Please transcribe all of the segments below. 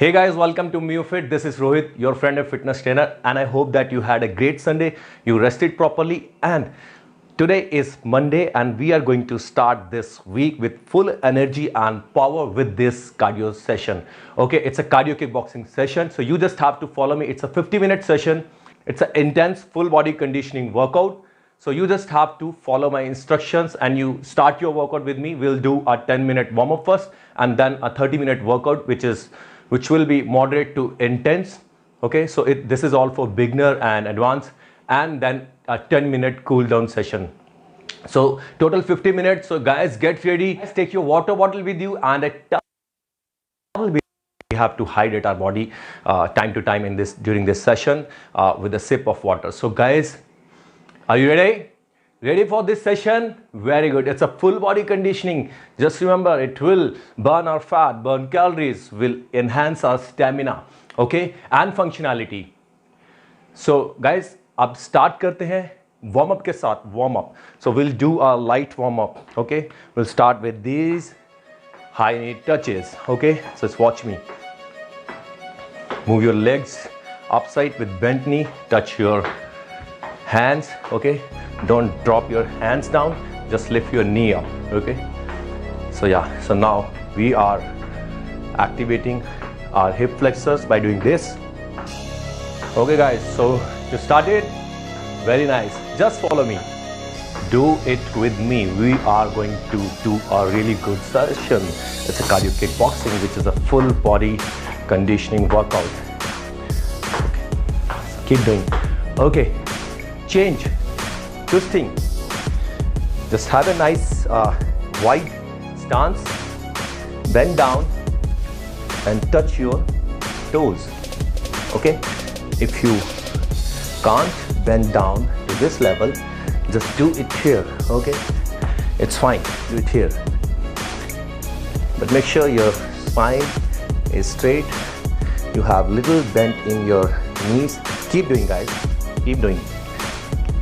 Hey guys, welcome to MioFit. This is Rohit, your friend and fitness trainer, and I hope that you had a great Sunday, you rested properly, and today is Monday and we are going to start this week with full energy and power with this cardio session. Okay, it's a cardio kickboxing session, so you just have to follow me. It's a 50-minute session. It's an intense full body conditioning workout. So you just have to follow my instructions and you start your workout with me. We'll do a 10-minute warm-up first and then a 30-minute workout which will be moderate to intense. Okay, so this is all for beginner and advanced, and then a 10-minute cool down session. So total 50 minutes. So guys, get ready. Guys, take your water bottle with you and a towel. We have to hydrate our body time to time during this session with a sip of water. So guys, are you ready? Ready for this session? Very good. It's a full body conditioning. Just remember, it will burn our fat, burn calories, will enhance our stamina, okay, and functionality. So guys, अब start करते हैं warm up के साथ. Warm up. So we'll do a light warm up. Okay. We'll start with these high knee touches. Okay. So just watch me. Move your legs upside with bent knee. Touch your hands. Okay. Don't drop your hands down, just lift your knee up. Okay, so yeah, so now we are activating our hip flexors by doing this. Okay guys, so to start it, very nice, just follow me, do it with me. We are going to do a really good session. It's a cardio kickboxing, which is a full body conditioning workout. Okay. So keep doing. Okay, change. Twisting. Just have a nice wide stance, bend down and touch your toes. Okay, if you can't bend down to this level, just do it here. Okay, it's fine, do it here, but make sure your spine is straight, you have little bend in your knees. Keep doing guys, keep doing.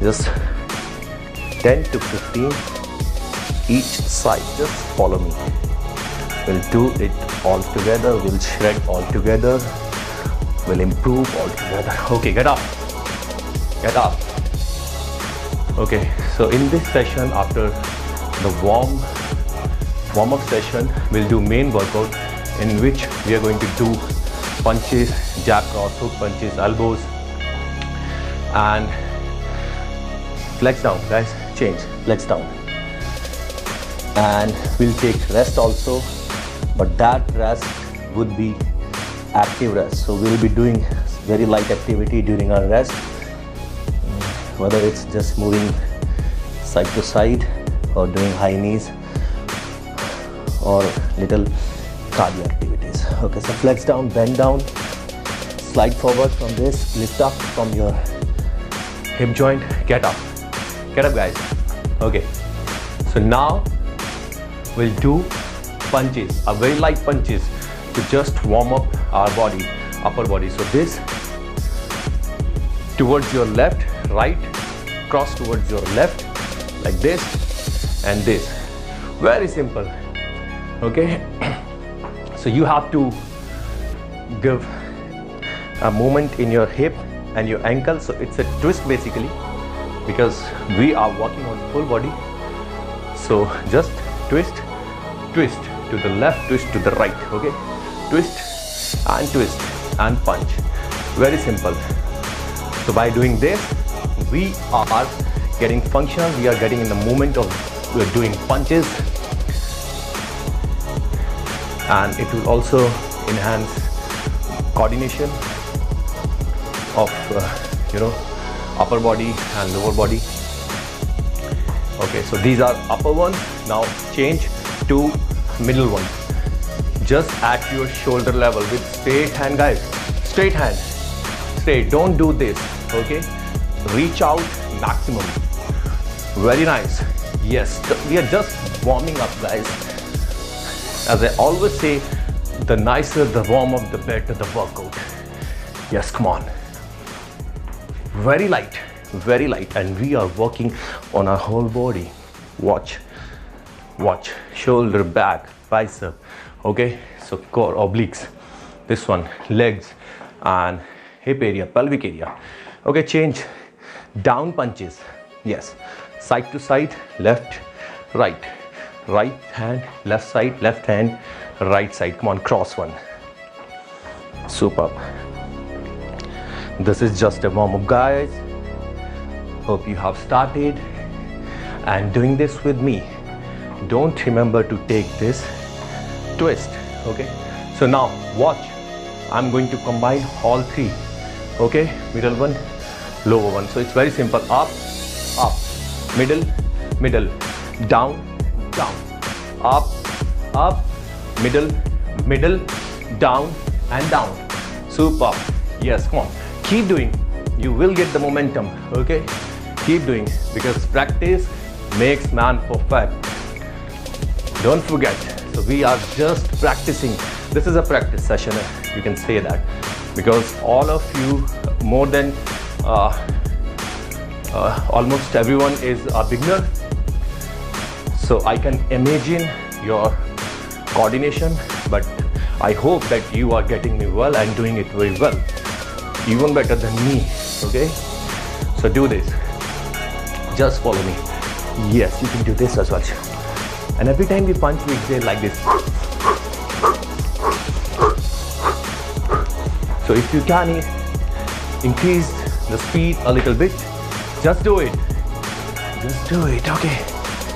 Just 10 to 15 each side. Just follow me. We'll do it all together. We'll shred all together. We'll improve all together. Okay, get up. Get up. Okay, so in this session, after the warm-up session, we'll do main workout in which we are going to do punches, jab cross, hook punches, elbows, and flex down, guys. Change, flex down, and we'll take rest also, but that rest would be active rest. So we'll be doing very light activity during our rest, whether it's just moving side to side or doing high knees or little cardio activities. Okay, so flex down, bend down, slide forward from this, lift up from your hip joint, get up. Get up guys. Okay, so now we'll do punches, a very light punches to just warm up our body, upper body. So this towards your left, right, cross towards your left, like this and this. Very simple. Okay, so you have to give a movement in your hip and your ankle. So it's a twist basically, because we are working on full body. So just twist, twist to the left, twist to the right. Okay, twist and punch. Very simple. So by doing this, we are getting functional. We are getting in the movement of we're doing punches, and it will also enhance coordination of upper body and lower body. Okay, so these are upper ones. Now change to middle one. Just at your shoulder level with straight hand, guys. Straight hand, straight. Don't do this. Okay, reach out maximum. Very nice. Yes, we are just warming up, guys. As I always say, the nicer the warm up, the better the workout. Yes, come on. Very light, and we are working on our whole body. Watch, shoulder, back, bicep. Okay, so core, obliques. this one, legs and hip area, pelvic area. Okay, change. Down punches. Yes, side to side, left, right. Right hand, left side, left hand, right side. Come on, cross one. Superb. This is just a warm-up, guys. Hope you have started and doing this with me. Don't remember to take this twist. Okay, so now watch. I'm going to combine all three. Okay, middle one, lower one. So it's very simple. Up, up, middle, middle, down, down, up, up, middle, middle, down and down. Superb. Yes, come on, keep doing. You will get the momentum. Okay, keep doing, because practice makes man perfect. Don't forget. So we are just practicing. This is a practice session, you can say that, because all of you, more than almost everyone is a beginner. So I can imagine your coordination, but I hope that you are getting me well and doing it very well, even better than me. Okay, so do this. Just follow me. Yes, you can do this as well. And every time we punch, we exhale like this. So if you can increase the speed a little bit, just do it. Just do it. Okay.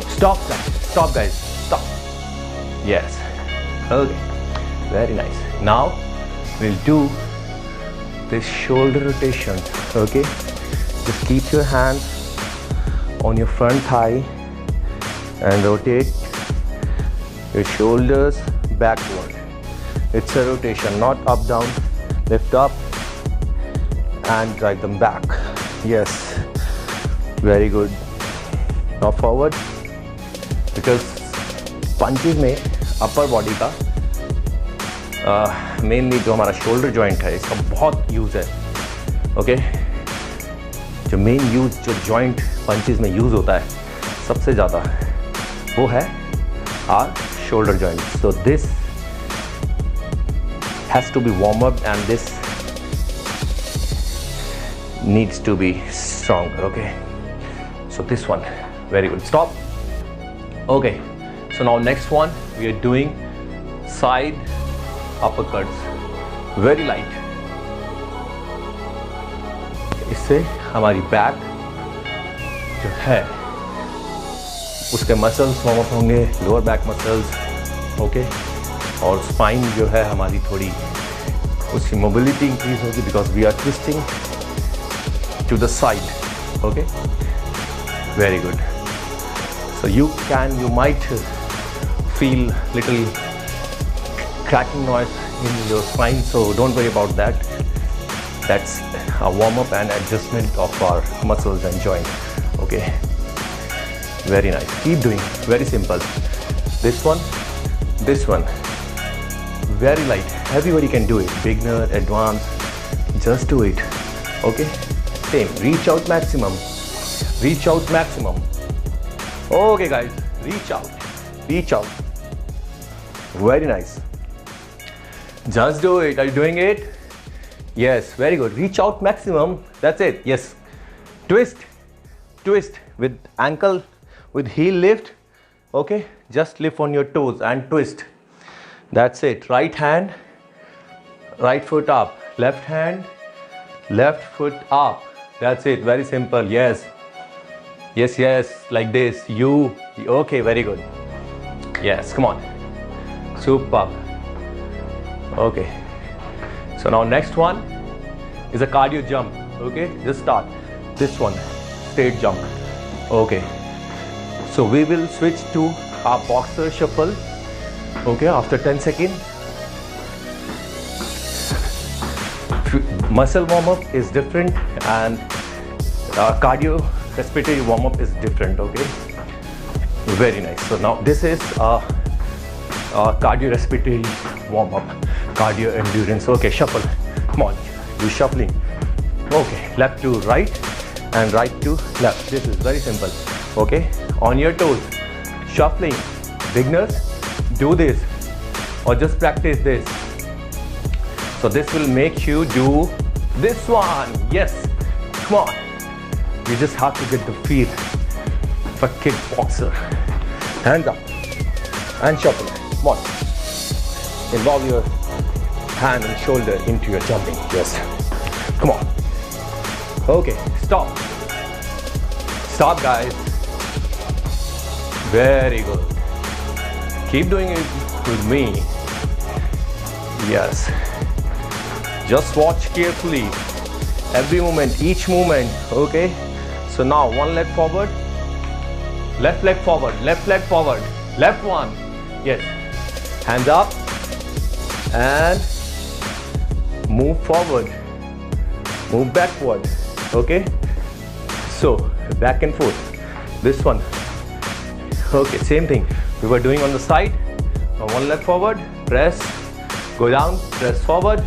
Stop, guys. Stop, guys. Stop. Yes. Okay. Very nice. Now we'll do this shoulder rotation. Okay. Just keep your hands on your front thigh and rotate your shoulders backward. It's a rotation, not up down. Lift up and drag them back. Yes, very good. Now forward, because punches में upper body का mainly जो हमारा shoulder joint है, इसका बहुत use है. Okay, जो main use जो joint punches में use होता है सबसे ज़्यादा, वो है our shoulder joint. So this has to be warm up and this needs to be stronger. Okay, so this one, very good. Stop. Okay, so now next one we are doing side uppercuts, very light. इससे हमारी back जो है उसके muscles warm up होंगे, lower back muscles. Okay, और spine जो है हमारी थोड़ी उसकी मोबिलिटी इंक्रीज होगी, because we are twisting to the side. Okay, very good. So you might feel little cracking noise in your spine, so don't worry about that. That's a warm up and adjustment of our muscles and joint. Okay, very nice. Keep doing. Very simple. This one, very light. Everybody can do it, beginner, advanced, just do it. Okay, same. Reach out maximum. Okay guys, reach out. Very nice. Just do it. Are you doing it? Yes, very good. Reach out maximum. That's it. Yes, twist with ankle, with heel lift. Okay, just lift on your toes and twist. That's it. Right hand, right foot up. Left hand, left foot up. That's it. Very simple. Yes, like this. Okay, very good. Yes, come on. Superb. Okay, so now next one is a cardio jump. Okay, just start this one, straight jump. Okay, so we will switch to our boxer shuffle. Okay, after 10 seconds. Muscle warm-up is different and cardio respiratory warm-up is different. Okay, very nice. So now this is cardio respiratory warm-up, cardio endurance. Okay, shuffle. Come on, do shuffling. Okay, left to right and right to left. This is very simple. Okay, on your toes, shuffling. Beginners, do this or just practice this. So this will make you do this one. Yes, come on. You just have to get the feel of a kickboxer. Hands up and shuffle. Come on. Involve your hand and shoulder into your jumping. Yes. Come on. Okay, stop. Stop, guys. Very good. Keep doing it with me. Yes. Just watch carefully. Every movement, each movement. Okay. So now one leg forward. Left leg forward. Left leg forward. Left one. Yes. Hands up. And move forward. Move backward. Okay. So back and forth. This one. Okay, same thing we were doing on the side. Now one leg forward, press, go down, press forward,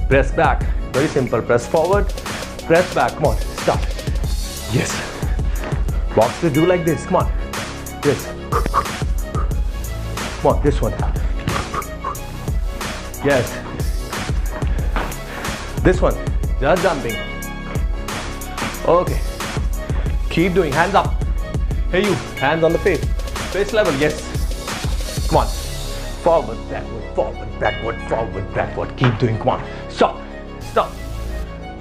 press back. Very simple. Press forward, press back. Come on, start. Yes. Boxers do like this. Come on. Yes. Come on, this one. Yes. This one. Just jumping. Okay. Keep doing. Hands up. Hey you, hands on the face. Face level, yes. Come on. Forward, backward, forward, backward, forward, backward. Keep doing, come on. Stop, stop,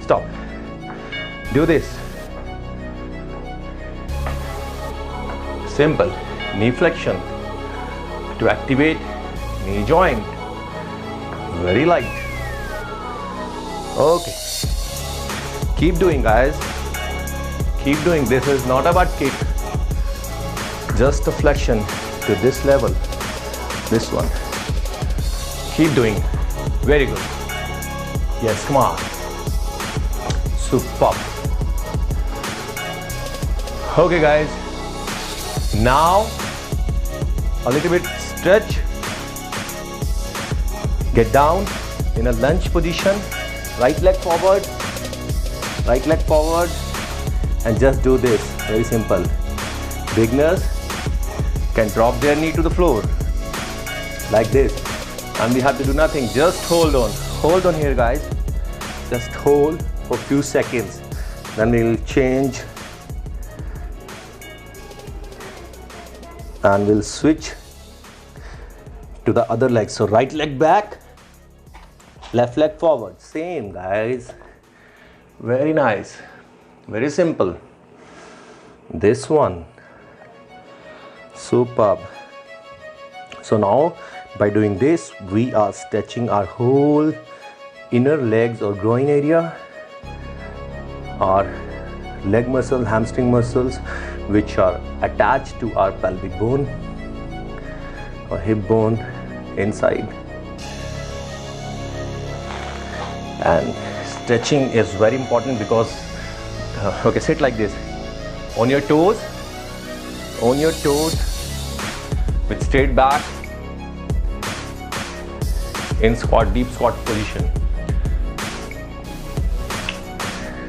stop. Do this. Simple. Knee flexion to activate knee joint. Very light. Okay. Keep doing, guys. Keep doing. This is not about kick. Just a flexion to this level. This one. Keep doing. Very good. Yes, come on. Superb. Okay, guys. Now a little bit stretch. Get down in a lunge position. Right leg forward. Right leg forward. And just do this. Very simple. Beginners can drop their knee to the floor like this, and we have to do nothing. Just hold on here, guys. Just hold for a few seconds, then we'll change and we'll switch to the other leg. So right leg back, left leg forward. Same, guys. Very nice, very simple. This one. Superb. So now by doing this, we are stretching our whole inner legs or groin area, our leg muscle, hamstring muscles, which are attached to our pelvic bone or hip bone inside. And stretching is very important because okay, sit like this on your toes, with straight back in squat, deep squat position.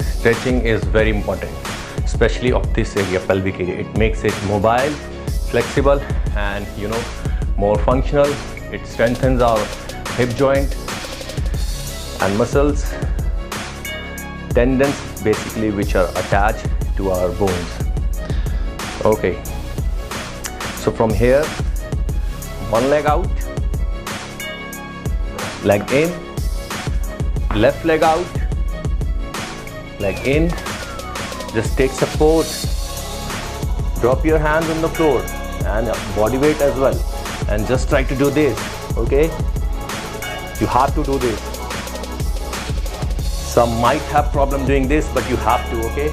Stretching is very important, especially of this area, pelvic area. It makes it mobile, flexible, and more functional. It strengthens our hip joint and muscles, tendons basically, which are attached to our bones. Okay, so from here, one leg out, leg in, left leg out, leg in. Just take support, drop your hands on the floor and body weight as well, and just try to do this. Okay, you have to do this. Some might have problem doing this, but you have to. Okay,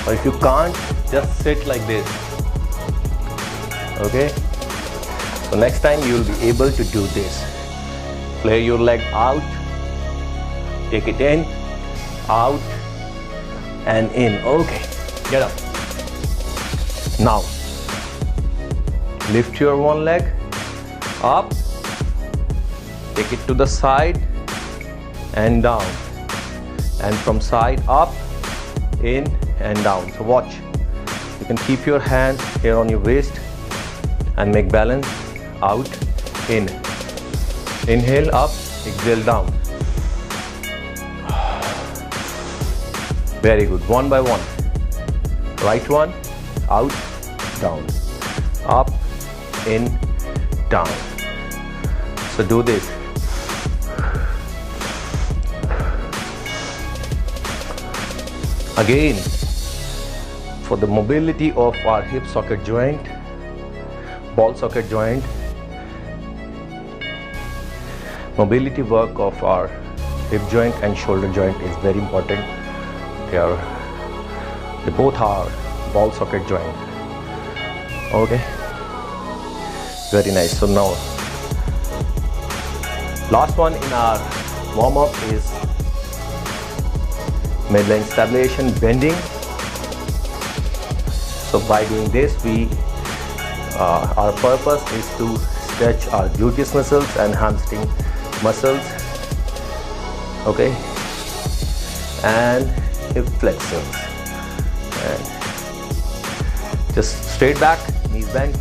or if you can't, just sit like this. Okay, so next time you will be able to do this. Flare your leg out, take it in, out and in. Okay, get up. Now lift your one leg up, take it to the side and down, and from side up, in and down. So watch, you can keep your hands here on your waist and make balance. Out, in, inhale, up, exhale down. Very good. One by one. Right one, out, down, up, in, down. So do this. Again, for the mobility of our hip socket joint, ball socket joint, mobility work of our hip joint and shoulder joint is very important. They both are ball socket joint. Okay, very nice. So now last one in our warm-up is midline stabilization, bending. So by doing this, our purpose is to stretch our gluteus muscles and hamstring muscles, okay, and hip flexors. And just straight back, knees bent,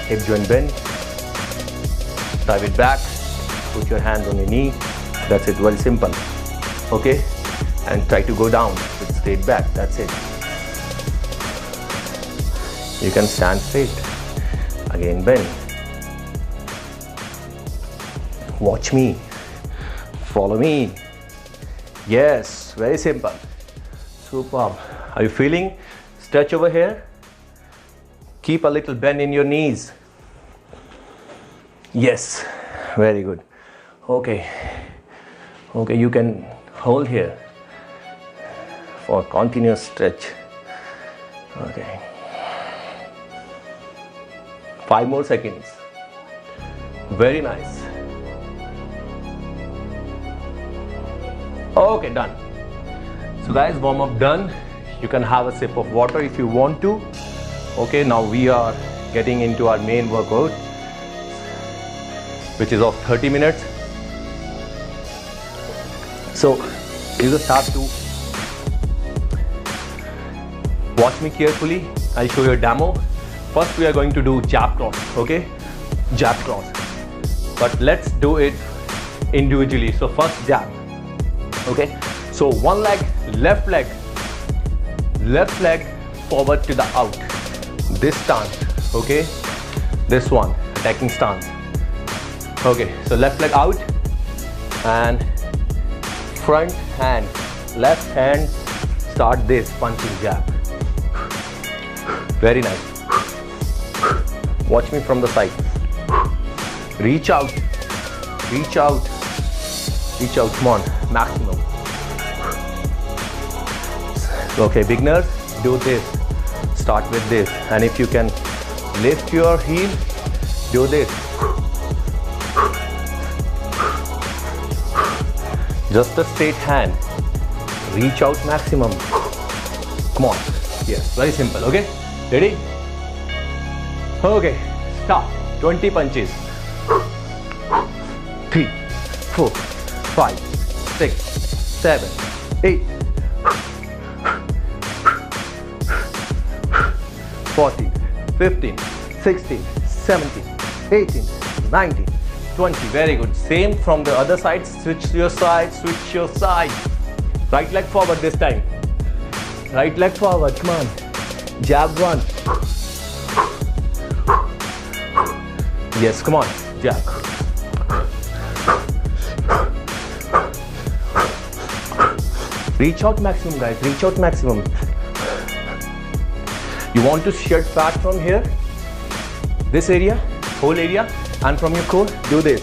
hip joint bend, dive it back, put your hands on your knee. That's it, very simple. Okay, and try to go down with straight back. That's it. You can stand straight. Again, bend. Watch me. Follow me. Yes, very simple. Superb. Are you feeling stretch over here? Keep a little bend in your knees. Yes, very good. Okay. Okay, you can hold here for continuous stretch. Okay. 5 more seconds. Very nice. Okay, done. So guys, warm up done. You can have a sip of water if you want to. Okay, now we are getting into our main workout, which is of 30 minutes. So you just have to watch me carefully. I'll show you a demo. First we are going to do jab cross, okay? Jab cross. But let's do it individually. So first jab, okay? So one leg, left leg forward to the out. This stance, okay? This one, attacking stance. Okay, so left leg out and front hand, left hand, start this punching jab. Very nice. Watch me from the side. Reach out, reach out, reach out, come on, maximum. Okay, beginners, do this. Start with this, and if you can lift your heel, do this. Just a straight hand. Reach out maximum. Come on. Yes, very simple. Okay, ready? Okay, start. 20 punches. 3, 4, 5, 6, 7, 8, 14, 15, 16, 17, 18, 19, 20. Very good. Same from the other side. Switch your side, switch your side. Right leg forward this time. Right leg forward. Come on. Jab one. Yes, come on. Jab. Reach out maximum, guys. Reach out maximum. You want to shed fat from here, this area, whole area, and from your core, do this.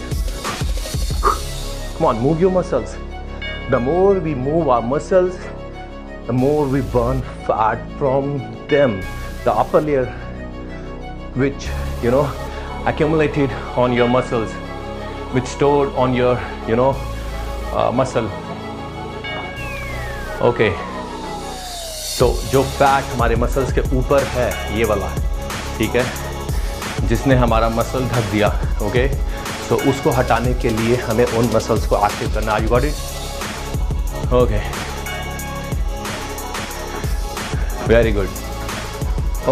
Come on, move your muscles. The more we move our muscles, the more we burn fat from them. The upper layer, which, accumulated on your muscles, which stored on your, muscle. Okay. तो जो fat हमारे muscles के ऊपर है, ये वाला, ठीक है, जिसने हमारा मसल ढक दिया, ओके, तो उसको हटाने के लिए हमें उन मसल्स को एक्टिव करना। You got it? Okay, very good.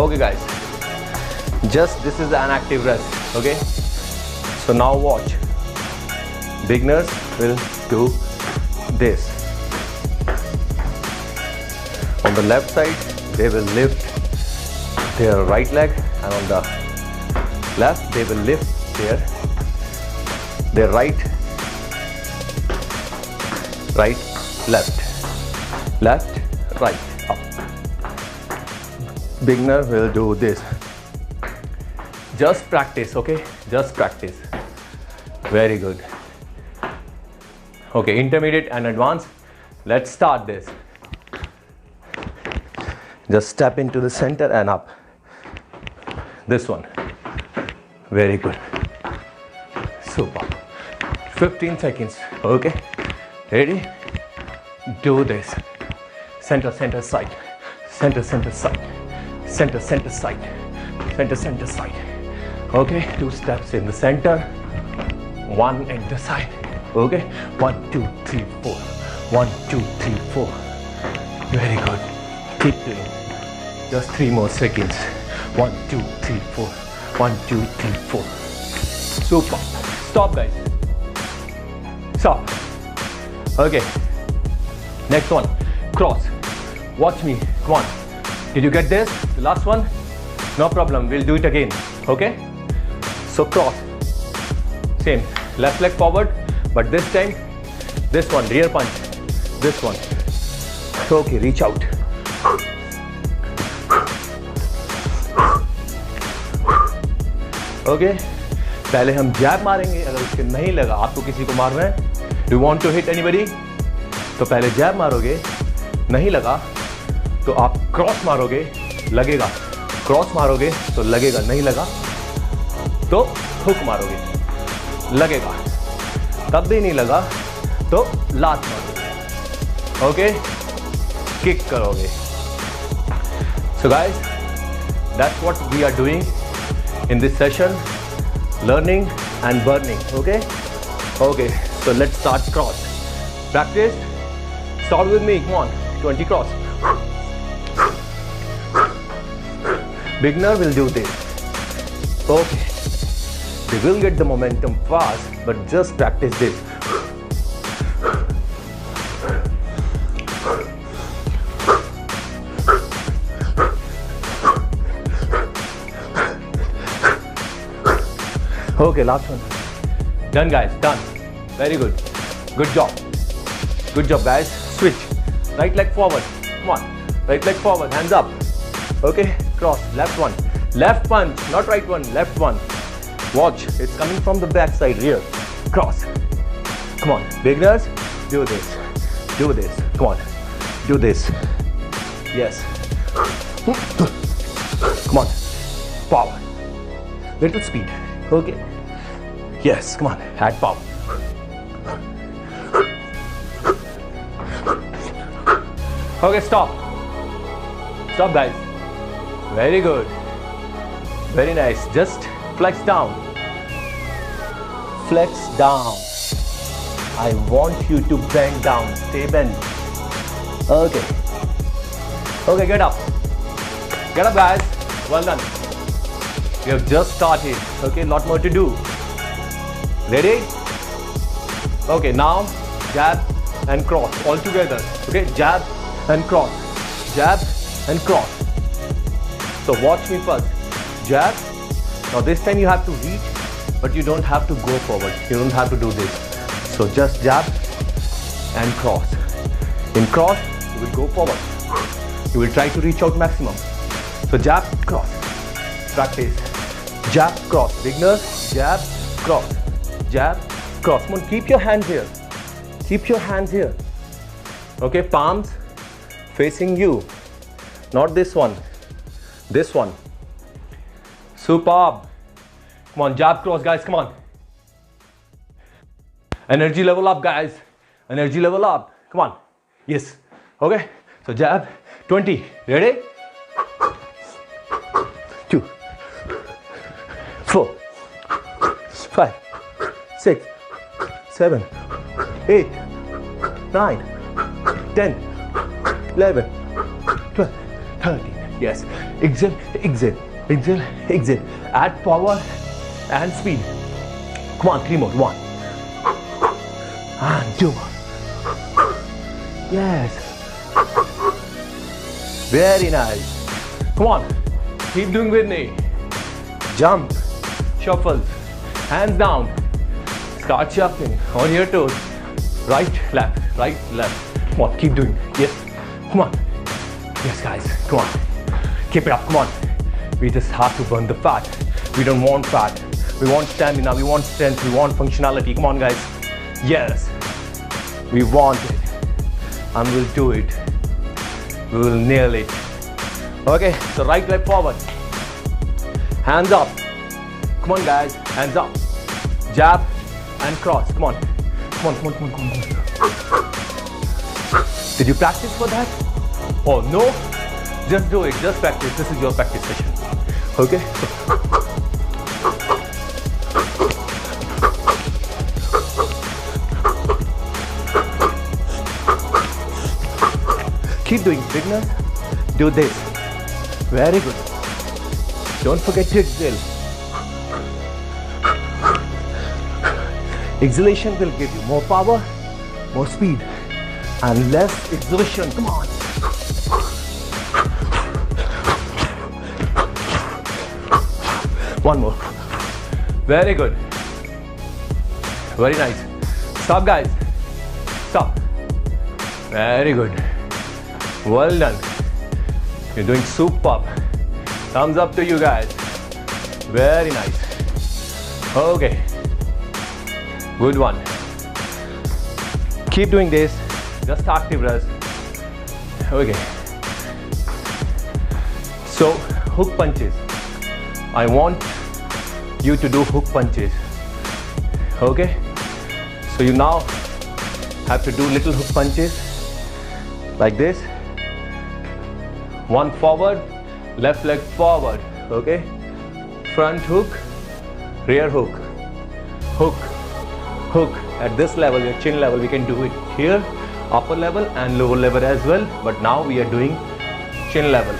Okay guys, just this is an active rest, okay. So now watch, beginners, will do this. On the left side, they will lift their right leg, and on the left, they will lift their right, left, right, up. Beginner will do this. Just practice, okay? Just practice. Very good. Okay, intermediate and advanced. Let's start this. Just step into the center and up. This one. Very good. Super. 15 seconds. Okay. Ready? Do this. Center, center, side. Center, center, side. Center, center, side. Center, center, side. Okay. 2 steps in the center. 1 at the side. Okay. 1, 2, 3, 4. 1, 2, 3, 4. Very good. Keep doing. Just 3 more seconds. 1, 2, 3, 4. 1, 2, 3, 4. Super. Stop, guys. Stop. Okay. Next one. Cross. Watch me. Come on. Did you get this? The last one? No problem. We'll do it again. Okay? So cross. Same. Left leg forward. But this time, this one. Rear punch. This one. Okay. Reach out. Okay पहले हम जैब मारेंगे. अगर उसके नहीं लगा, आपको किसी को मारना है, do want to hit anybody, तो पहले जैब मारोगे, नहीं लगा तो आप क्रॉस मारोगे, लगेगा. क्रॉस मारोगे तो लगेगा, नहीं लगा तो हुक मारोगे, लगेगा. तब भी नहीं लगा तो लात मारोगे. ओके, किक करोगे. So guys, that's what we are doing in this session, learning and burning. Okay, so let's start cross. Practice. Start with me. Come on. 20 cross. Beginner will do this. Okay, they will get the momentum fast, but just practice this. Okay, last one. Done, guys. Done. Very good. Good job. Good job, guys. Switch. Right leg forward. Come on. Right leg forward. Hands up. Okay. Cross. Left one. Left punch. Not right one. Left one. Watch. It's coming from the back side. Rear. Cross. Come on. Beginners, do this. Do this. Come on. Do this. Yes. Come on. Power. Little speed. Okay. Yes, come on, add power. Okay, stop. Stop, guys. Very good. Very nice. Just flex down. Flex down. I want you to bend down. Stay bent. Okay. Okay, get up. Get up, guys. Well done. We have just started. Okay, lot more to do. Ready? Okay, now jab and cross all together. Okay, jab and cross. Jab and cross. So watch me first. Jab. Now this time you have to reach, but you don't have to go forward. You don't have to do this. So just jab and cross. In cross, you will go forward. You will try to reach out maximum. So jab, cross. Practice. Jab, cross. Beginners, jab, cross. Jab, cross. Come on, keep your hands here. Keep your hands here. Okay, palms facing you. Not this one. This one. Superb. Come on, jab, cross, guys. Come on. Energy level up, guys. Energy level up. Come on. Yes. Okay. So jab. 20. Ready? 2, 4, 5, 6, 7, 8, 9, 10, 11, 12, 13. Yes. Exhale, exhale, exhale, exhale. Add power and speed. Come on, 3 more. 1, and 2 more. Yes. Very nice. Come on. Keep doing with me. Jump. Shuffle. Hands down. Start shuffling on your toes. Right, left, right, left. Come on, keep doing. Yes. Come on. Yes, guys. Come on. Keep it up. Come on. We just have to burn the fat. We don't want fat. We want stamina. We want strength. We want functionality. Come on, guys. Yes. We want it. And we'll do it. We will nail it. Okay, so right leg forward. Hands up. Come on, guys. Hands up. Jab and cross. Come on. Come on, come on, come on, come on, come on. Did you practice for that? Oh, no? Just do it. Just practice. This is your practice session. Okay? Keep doing, beginners. Do this. Very good. Don't forget to exhale. Exhalation will give you more power, more speed, and less exertion. Come on. One more. Very good. Very nice. Stop, guys. Stop. Very good. Well done. You're doing superb. Thumbs up to you guys. Very nice. Okay. Good one. Keep doing this. Just active rest. Okay. So, hook punches. I want you to do hook punches. Okay? So you now have to do little hook punches like this. One forward, left leg forward. Okay? Front hook, rear hook. Hook, hook. At this level, your chin level, we can do it here, upper level and lower level as well. But now we are doing chin level.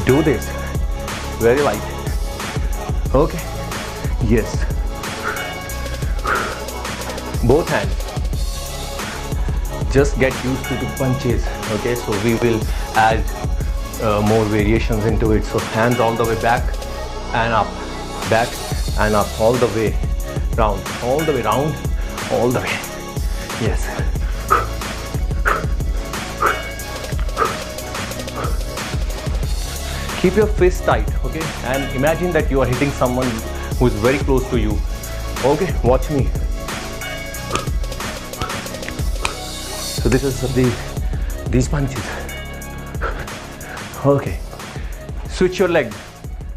Do this. Very light. Okay. Yes. Both hands. Just get used to the punches. Okay. So we will add more variations into it. So hands all the way back and up. Back and up. All the way round. All the way round. All the way. Yes. Keep your fist tight, okay? And imagine that you are hitting someone who is very close to you. Okay, watch me. So this is these punches. Okay. Switch your leg.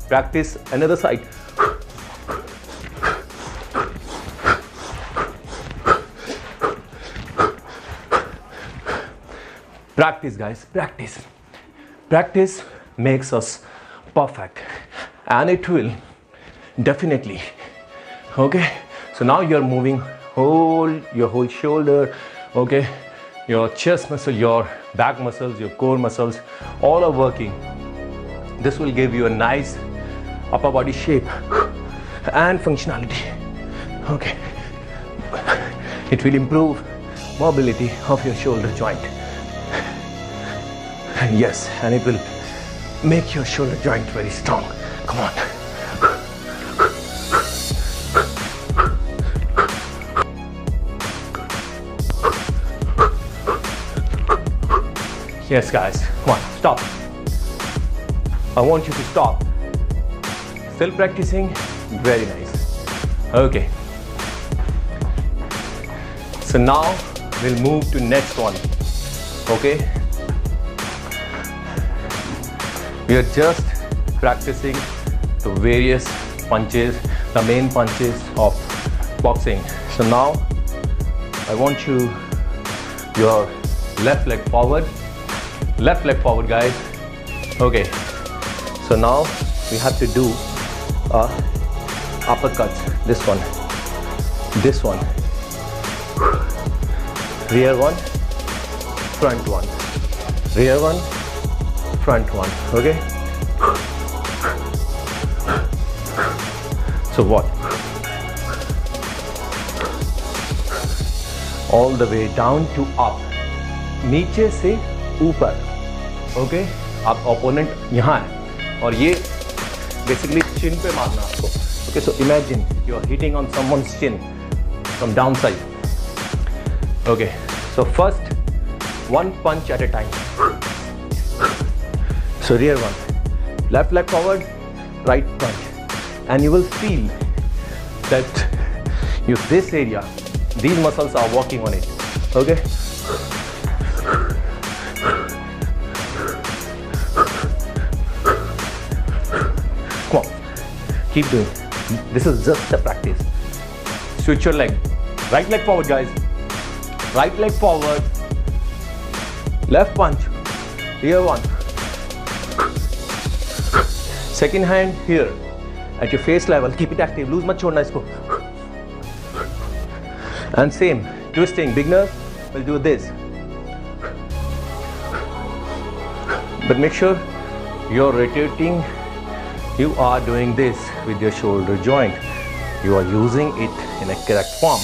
Practice another side. Practice, guys. Practice. Practice makes us perfect, and it will definitely. Okay, so now you're moving your whole shoulder, okay, your chest muscle, your back muscles, your core muscles, all are working. This will give you a nice upper body shape and functionality. Okay, it will improve mobility of your shoulder joint. Yes, and it will make your shoulder joint very strong. Come on. Yes, guys. Come on. Stop. I want you to stop. Still practicing? Very nice. Okay. So now we'll move to next one. Okay. We are just practicing the various punches, the main punches of boxing. So now I want your left leg forward, guys. Okay. So now we have to do uppercuts. This one, rear one, front one, rear one, front one. Okay. So what? all the way down to up, नीचे से ऊपर. Okay, आप opponent यहाँ है और ये basically चिन पे मारना आपको. Okay, so imagine you are hitting on someone's chin from down side. Okay, so first one punch at a time. So rear one, left leg forward, right punch, and you will feel that this area, these muscles are working on it. Okay. Come on, keep doing. This is just a practice. Switch your leg. Right leg forward, guys. Right leg forward. Left punch, here one. Second hand here, at your face level. Keep it active. Lose मत छोड़ना इसको. And same twisting. Beginners will do this, but make sure you're rotating. You are doing this with your shoulder joint. You are using it in a correct form.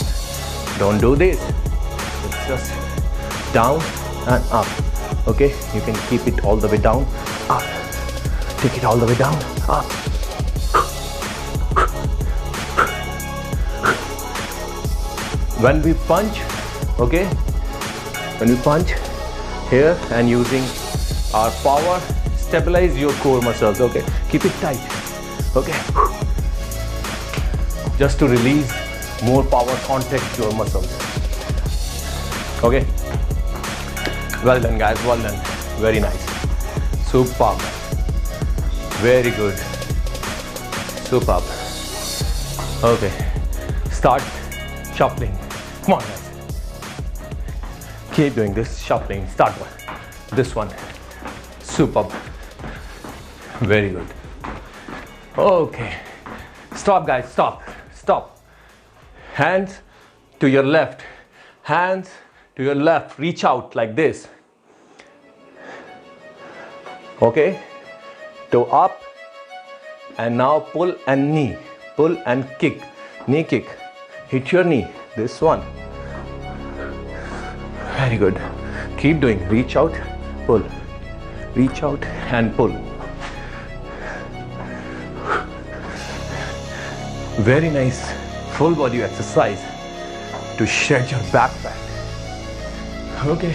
Don't do this. It's just down and up. Okay, you can keep it all the way down, up, take it all the way down, up. When we punch, okay, when we punch here and using our power, stabilize your core muscles. Okay, keep it tight. Okay, just to release more power contact to your muscles. Okay. Well done, guys. Well done. Very nice. Superb. Very good. Superb. Okay. Start shuffling. Come on, guys. Keep doing this shuffling. Start one. This one. Superb. Very good. Okay. Stop, guys. Stop. Stop. Hands to your left. Hands to your left, reach out like this. Okay, toe up, and now pull and knee, pull and kick, knee kick, hit your knee, this one. Very good. Keep doing. Reach out, pull, reach out and pull. Very nice full body exercise to shed your back fat. Okay,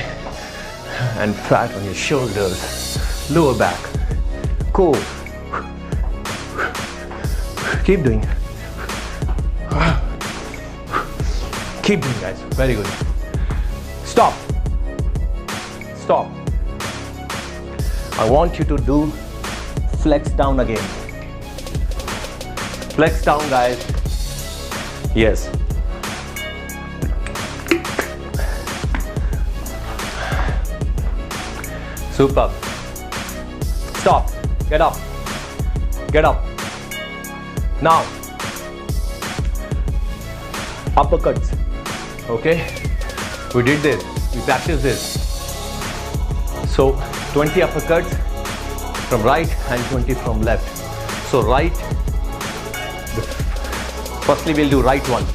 and fat on your shoulders, lower back, core. Keep doing. Keep doing, guys. Very good. Stop. Stop. I want you to do flex down again. Flex down, guys. Yes. Superb. Stop. Get up. Get up. Now, uppercuts. Okay? We did this. We practiced this. So, 20 uppercuts from right and 20 from left. So, right. Firstly, we'll do right one.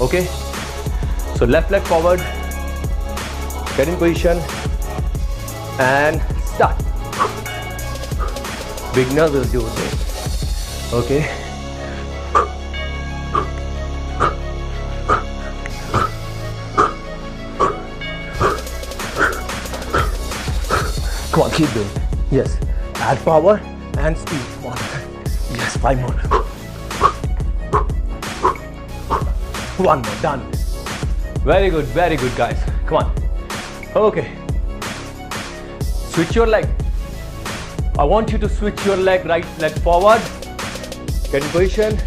Okay? So, left leg forward. Get in position. And start. Beginner will do this. Okay. Come on, keep doing. Yes. Add power and speed. Come on. Yes, 5 more. One more. Done. Very good, guys. Come on. Okay. Switch your leg. I want you to switch your leg, right leg forward. Get in position.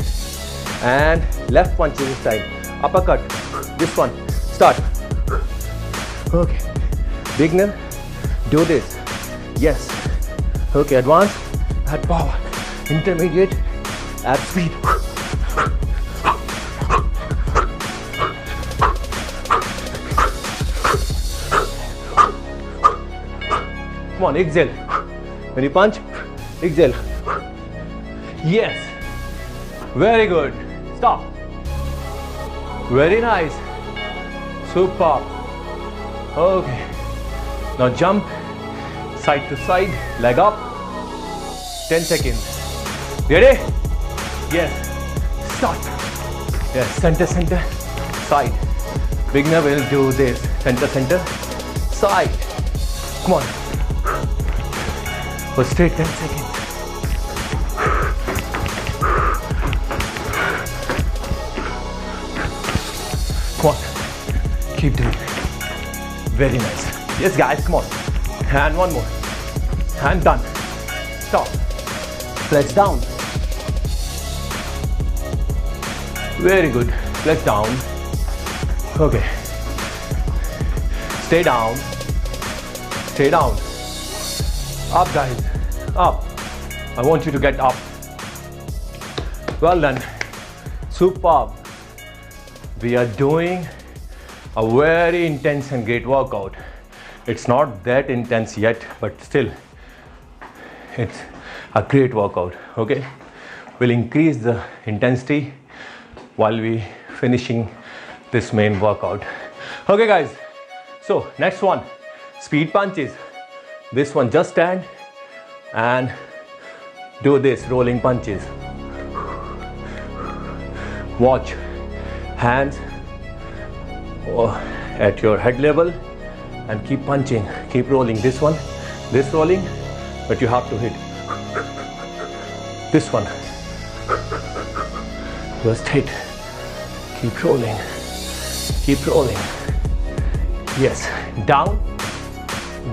And left punch this time. Uppercut. This one. Start. Okay. Beginner, do this. Yes. Okay, advance. Add power. Intermediate. Add speed. Come on, exhale. When you punch, exhale. Yes. Very good. Stop. Very nice. Superb. Okay. Now jump side to side, leg up. 10 seconds. Ready? Yes. Start. Yes. Center, center, side. Beginner will do this. Center, center, side. Come on. For straight 10 seconds. Come on. Keep doing it. Very nice. Yes, guys, come on. And one more. And done. Stop. Flex down. Very good. Flex down. Okay. Stay down. Stay down. Up, guys. Up. I want you to get up. Well done. Superb. We are doing a very intense and great workout. It's not that intense yet, but still, it's a great workout. Okay, we'll increase the intensity while we finishing this main workout. Okay, guys. So next one, speed punches. This one, just stand and do this rolling punches. Watch hands at your head level and keep punching, keep rolling. This one, this rolling, but you have to hit this one. Just hit. Keep rolling. Keep rolling. Yes. Down.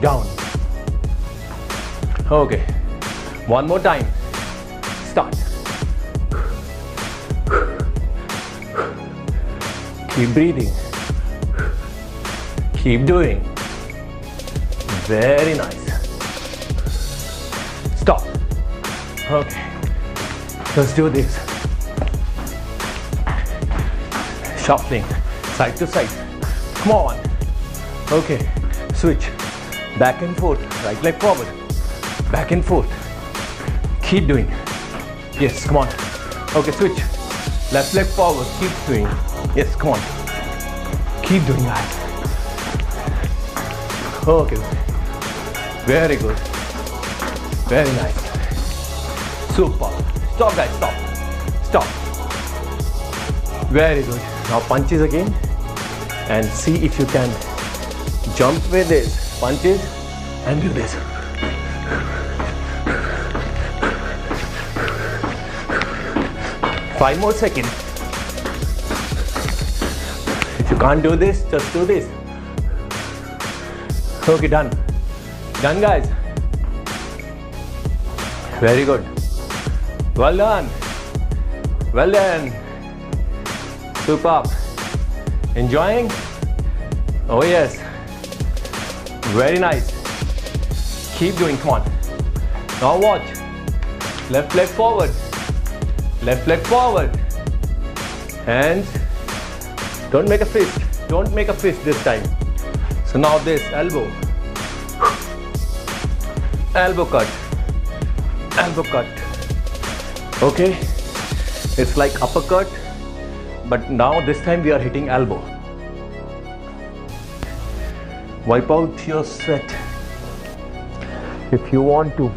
Down. Okay. One more time. Start. Keep breathing. Keep doing. Very nice. Stop. Okay. Let's do this. Shuffling side to side. Come on. Okay. Switch. Back and forth. Right leg forward. Back and forth. Keep doing. Yes, come on. Okay, switch. Left leg forward. Keep doing. Yes, come on. Keep doing, guys. Okay. Very good. Very nice. Super. Stop, guys. Stop. Stop. Very good. Now punches again. And see if you can jump with this. Punches and do this. Five more seconds. If you can't do this, just do this. Okay, done. Done, guys. Very good. Well done. Well done. Superb. Enjoying? Oh yes. Very nice. Keep doing, come on. Now watch. Left leg forward. Left leg forward. And don't make a fist. Don't make a fist this time. So now this elbow. Elbow cut. Elbow cut. Okay. It's like uppercut. But now this time we are hitting elbow. Wipe out your sweat if you want to.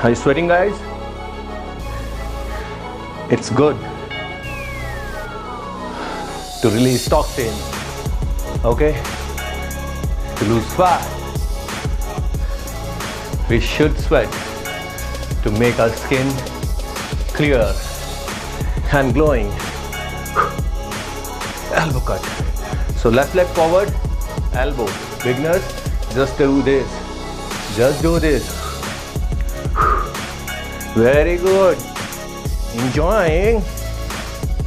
Are you sweating, guys? It's good to release toxins, okay? To lose fat. We should sweat to make our skin clear and glowing. Elbow cut. So left leg forward, elbow. Beginners, just do this. Just do this. Very good. Enjoying.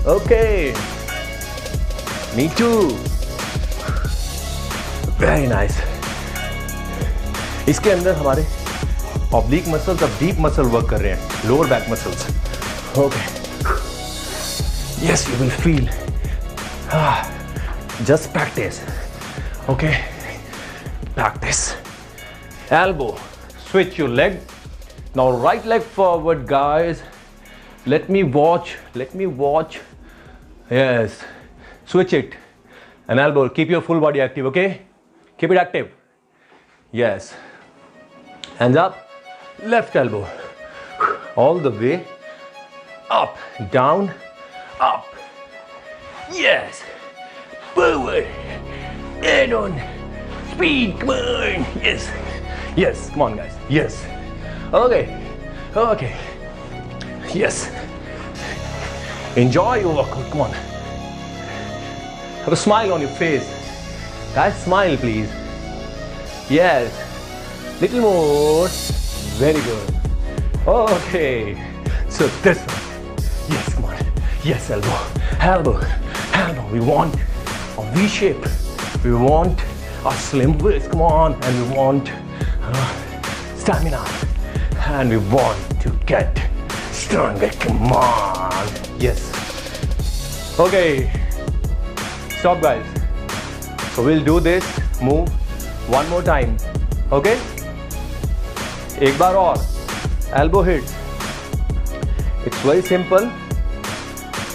Okay. Me too. Very nice. इसके अंदर हमारे oblique muscles अब deep muscle work कर रहे हैं. Lower back muscles. Okay. Yes, you will feel. Just practice. Okay. Practice. Elbow. Switch your leg. Now right leg forward, guys. Let me watch. Let me watch. Yes. Switch it. and elbow. Keep your full body active, okay? Keep it active. Yes. Hands up. Left elbow. All the way. Up, down, up. Yes. Forward. And on. Speed. Come on. Yes. Yes. Come on, guys. Yes. Okay. Okay. Yes. Enjoy your workout. Come on. Have a smile on your face. Guys, smile, please. Yes. Little more. Very good. Okay. So this one. Yes, come on. Yes, elbow. Elbow. Elbow. We want a V shape. We want a slim waist. Come on. And we want stamina. And we want to get stronger. Come on. Yes. Okay. Stop, guys. So we'll do this move one more time. Okay? एक बार और. Elbow hit. It's very simple.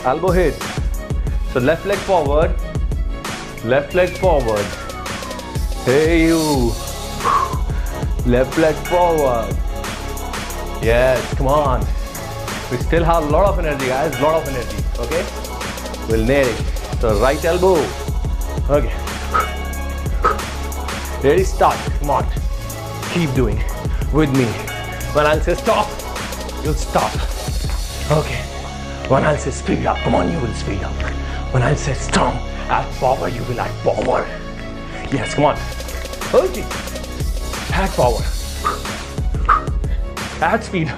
Elbow hit. So left leg forward. Left leg forward. Hey you. Left leg forward. Yes, come on. We still have a lot of energy, guys. Lot of energy. Okay? We'll nail it. So right elbow. Okay. Ready? Start. Come on. Keep doing with me. When I'll say stop, you'll stop. Okay. When I'll say speed up, come on, you will speed up. When I'll say strong, add power, you will add power. Yes, come on. Okay. Add power. Add speed.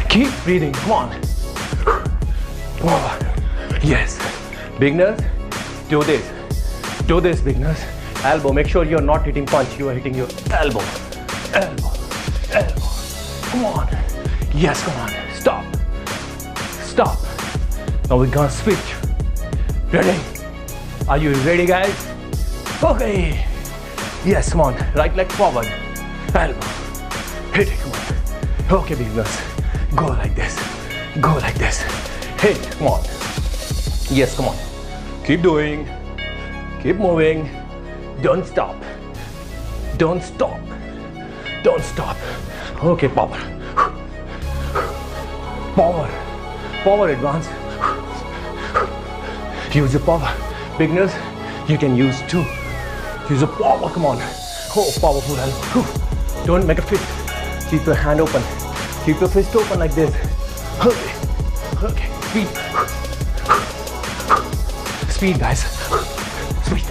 Keep breathing. Come on. Power. Yes. Beginners, do this. Do this, beginners. Elbow. Make sure you're not hitting punch. You are hitting your elbow. Elbow. Elbow. Come on. Yes, come on. Stop. Stop. Now we're gonna switch. Ready? Are you ready, guys? Okay. Yes, come on. Right leg forward. Elbow. Hit it. Come on. Okay, beginners. Go like this. Go like this. Hit. Come on. Yes, come on. Keep doing. Keep moving. Don't stop. Don't stop. Don't stop. Okay, power. Power. Power advance. Use the power. Beginners, you can use two. Use the power. Come on. Oh, powerful elbow. Don't make a fist. Keep your hand open. Keep your fist open like this. Okay. Okay. Speed. Speed, guys. Speed.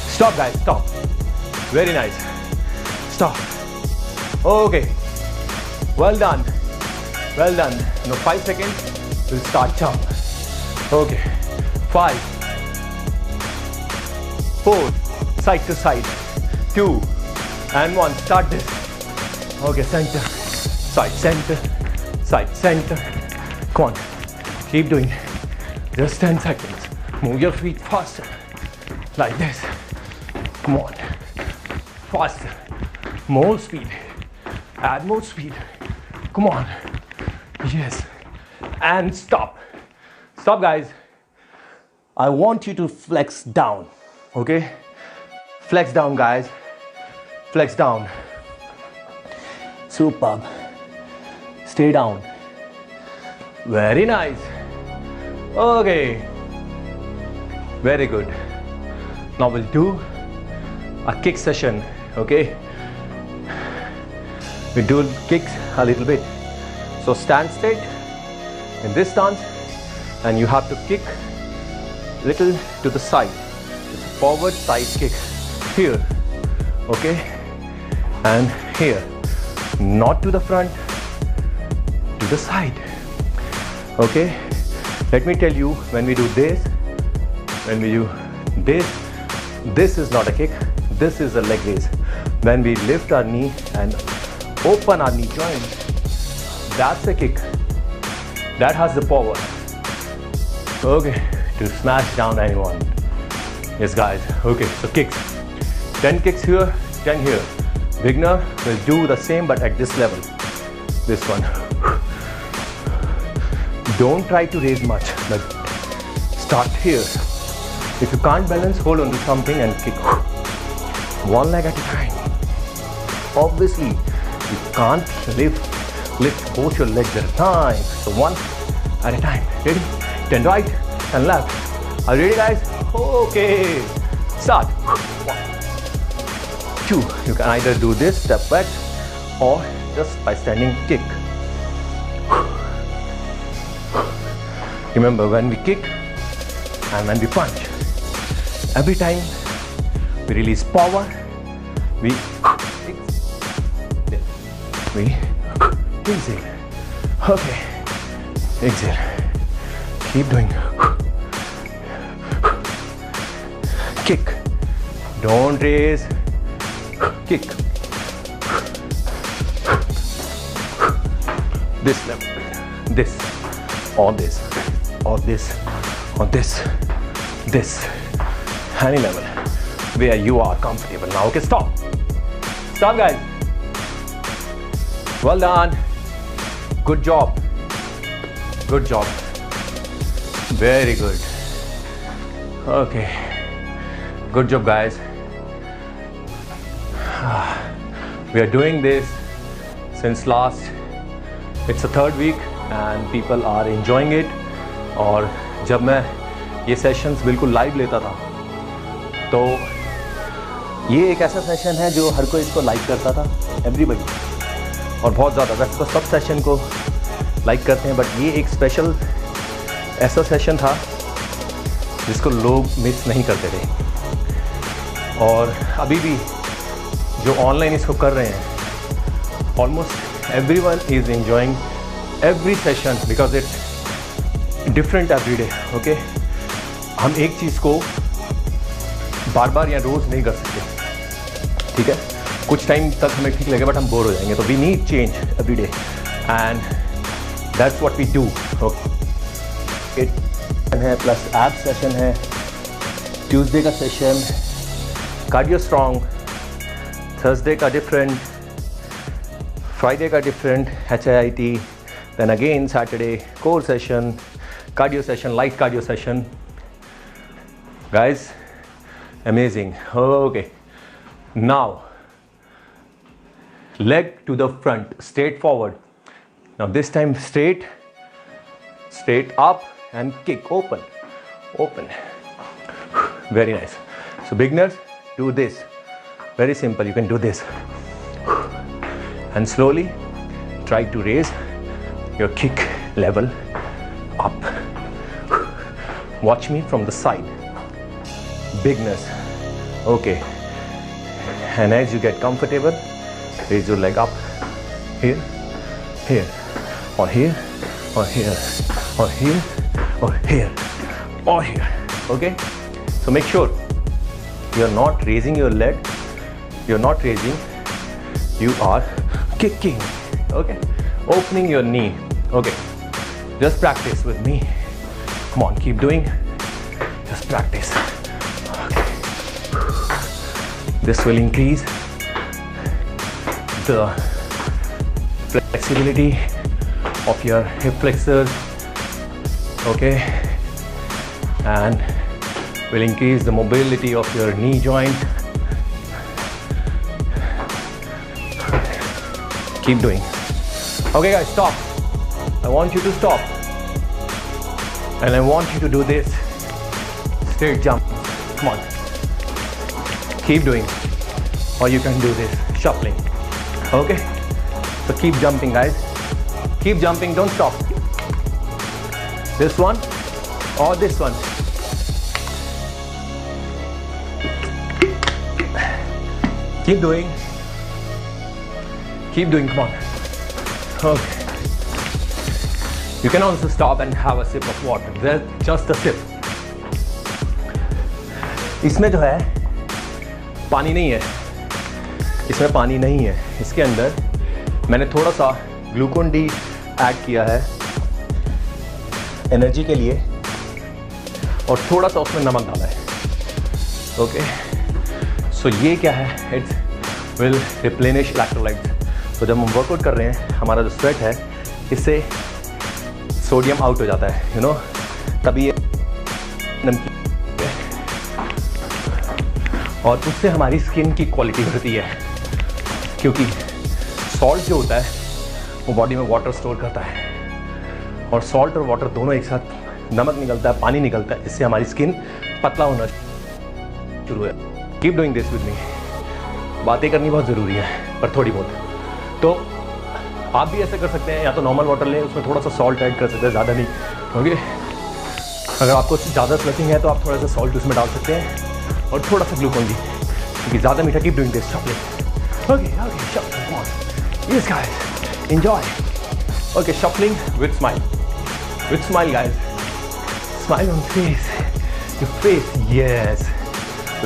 Stop, guys. Stop. Very nice. Stop. Okay. Well done. Well done. Now 5 seconds. We'll start jump. Okay. 5, 4, side to side. 2 and 1. Start this. Okay, center, side, center, side, center. Come on. Keep doing it. Just 10 seconds. Move your feet faster. Like this. Come on. Faster. More speed. Add more speed. Come on. Yes. And stop. Stop, guys. I want you to flex down. Okay? Flex down, guys. Flex down. Superb. Stay down. Very nice. Okay. Very good. Now we'll do a kick session. Okay? We do kicks a little bit. So stand straight in this stance and you have to kick little to the side. It's a forward side kick. Here. Okay? And here. Not to the front, to the side. Okay? Let me tell you, when we do this, this is not a kick, this is a leg raise. When we lift our knee and open our knee joint, that's a kick. That has the power. Okay, to smash down anyone. Yes, guys. Okay, so kicks. 10 kicks here, 10 here. Beginner will do the same but at this level. This one. Don't try to raise much, but start here. If you can't balance, hold on to something and kick. One leg at a time. Obviously, you can't lift both your legs at a time. So one at a time. Ready? 10 right and left. Are you ready, guys? Okay. Start. 1, 2. You can either do this, step back, or just by standing, kick. Remember, when we kick and when we punch, every time we release power, we exhale. Okay, exhale. Keep doing. Kick. Don't raise. Kick. This level. This. Or this. Or this. Or this. This. Any level where you are comfortable. Now, okay, stop. Stop, guys. Well done. Good job. Good job. Very good. Okay. Good job, guys. We are doing this since last, it's the 3rd week and people are enjoying it. और जब मैं ये sessions बिल्कुल live लेता था तो ये एक ऐसा सेशन है जो हर कोई इसको लाइक करता था, एवरीबडी, और बहुत ज़्यादा। वैसे तो सब सेशन को लाइक करते हैं, बट ये एक स्पेशल ऐसा सेशन था जिसको लोग मिस नहीं करते थे। और अभी भी जो ऑनलाइन इसको कर रहे हैं, almost everyone is enjoying every session because it's different every day. Okay, हम एक चीज़ को बार बार या रोज़ नहीं कर सकते, ठीक है? कुछ टाइम तक हमें ठीक लगेगा बट हम बोर हो जाएंगे, तो we need change every day and that's what we do. Okay, है प्लस एप सेशन है, ट्यूसडे का सेशन कार्डियो स्ट्रॉन्ग, थर्सडे का डिफरेंट, फ्राइडे का different HIIT, then again Saturday core session, cardio session, light cardio session. Guys, amazing. Okay, now leg to the front, straight forward. Now this time straight up and kick, open. Very nice. So beginners, do this. Very simple. You can do this and slowly try to raise your kick level up. Watch me from the side. Beginners. Okay. And as you get comfortable, raise your leg up. Here, here, or here, or here, or here, or here, or here. Okay? So make sure you're not raising your leg. You're not raising. You are kicking. Okay? Opening your knee. Okay. Just practice with me. Come on, keep doing. Just practice. Okay. This will increase the flexibility of your hip flexors. Okay. And will increase the mobility of your knee joint. Keep doing. Okay, guys, stop. I want you to stop. And I want you to do this straight jump. Come on. Keep doing. Or you can do this shuffling. Okay? So keep jumping, guys. Keep jumping. Don't stop. This one or this one. Keep doing. Keep doing. Come on. Okay. You can also stop and have a sip of water. Just a sip. इसमें जो है पानी नहीं है, इसमें पानी नहीं है। इसके अंदर मैंने थोड़ा सा ग्लूकोन डी ऐड किया है एनर्जी के लिए, और थोड़ा सा उसमें नमक डाला है। ओके, सो ये क्या है, इट्स विल रिप्लेनिश इलेक्ट्रोलाइट्स। तो जब हम वर्कआउट कर रहे हैं, हमारा जो स्वेट है इससे सोडियम आउट हो जाता है, यू नो, तभी ये नमकीन, और उससे हमारी स्किन की क्वालिटी बढ़ती है, क्योंकि सॉल्ट जो होता है वो बॉडी में वाटर स्टोर करता है, और सॉल्ट और वाटर दोनों एक साथ, नमक निकलता है, पानी निकलता है, इससे हमारी स्किन पतला होना शुरू है। Keep doing this with me. बातें करनी बहुत ज़रूरी है, पर थोड़ी बहुत। तो आप भी ऐसे कर सकते हैं, या तो नॉर्मल वाटर लें, उसमें थोड़ा सा सॉल्ट ऐड कर सकते हैं, ज़्यादा नहीं। ओके, अगर आपको ज़्यादा स्वेटिंग है तो आप थोड़ा सा सॉल्ट उसमें डाल सकते हैं, और थोड़ा सा ग्लूकोन डी, क्योंकि ज़्यादा मीठा। Keep doing this, shuffling. Okay, shuffling, yes guys, enjoy. Okay, shuffling with smile, with smile guys, smile on face, your face, yes,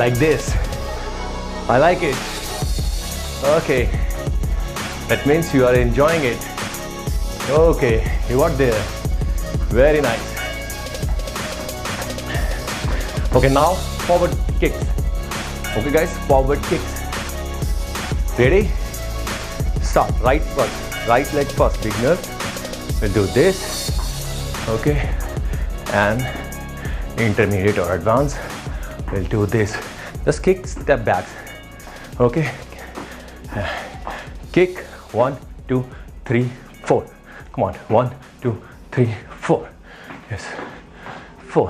like this, I like it. Okay, that means you are enjoying it. Okay, you got there, very nice. Okay, now forward kicks. Okay guys, forward kicks. Ready? Start. Right first, right leg first. Beginners will do this. Okay, and intermediate or advanced will do this. Just kick, step back. Okay, kick, 1 2 3 4. Come on, 1 2 3 4. Yes, 4,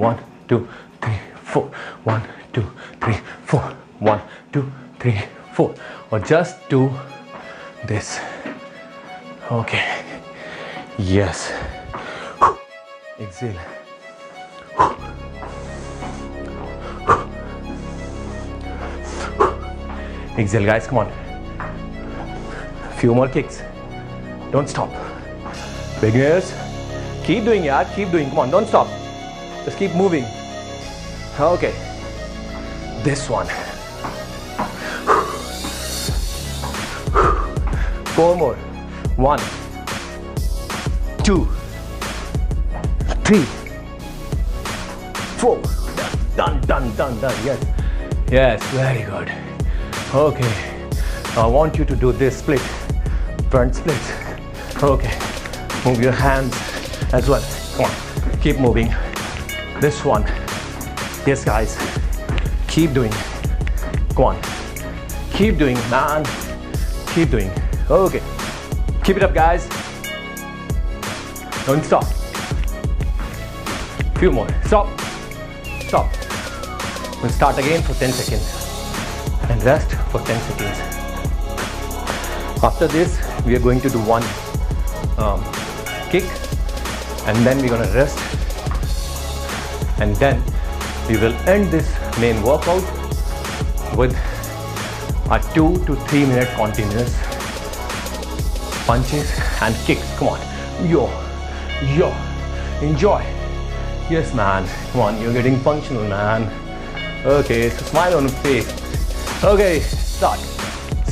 1 2 3 4, 1 2 3 4, 1 2 3 4. Or just do this. Okay, yes. Exhale. Exhale guys, come on. Few more kicks. Don't stop. Beginners, keep doing it, keep doing. Come on, don't stop. Just keep moving. Okay. This one. 4 more. 1 2 3 4. Done. Yes, yes, very good. Okay, I want you to do this split, front split. Okay, move your hands as well. Come on, keep moving. This one. Yes guys, keep doing. Come on, keep doing, man. Keep doing. Okay, keep it up guys. Don't stop. Few more. Stop. We'll start again for 10 seconds and rest for 10 seconds. After this, we are going to do one kick, and then we're gonna rest, and then we will end this main workout with a 2 to 3 minute continuous punches and kicks. Come on, yo, enjoy. Yes man, come on, you're getting functional man. Okay, so smile on your face. Okay, start.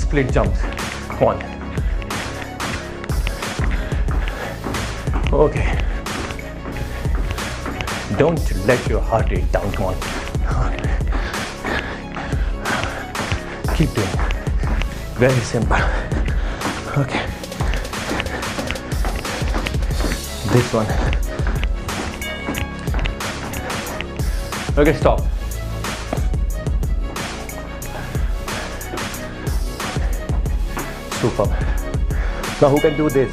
Split jumps. Come on. Okay. Don't let your heart rate down. Come on. Keep doing. Very simple. Okay. This one. Okay, stop. Superb. Now who can do this?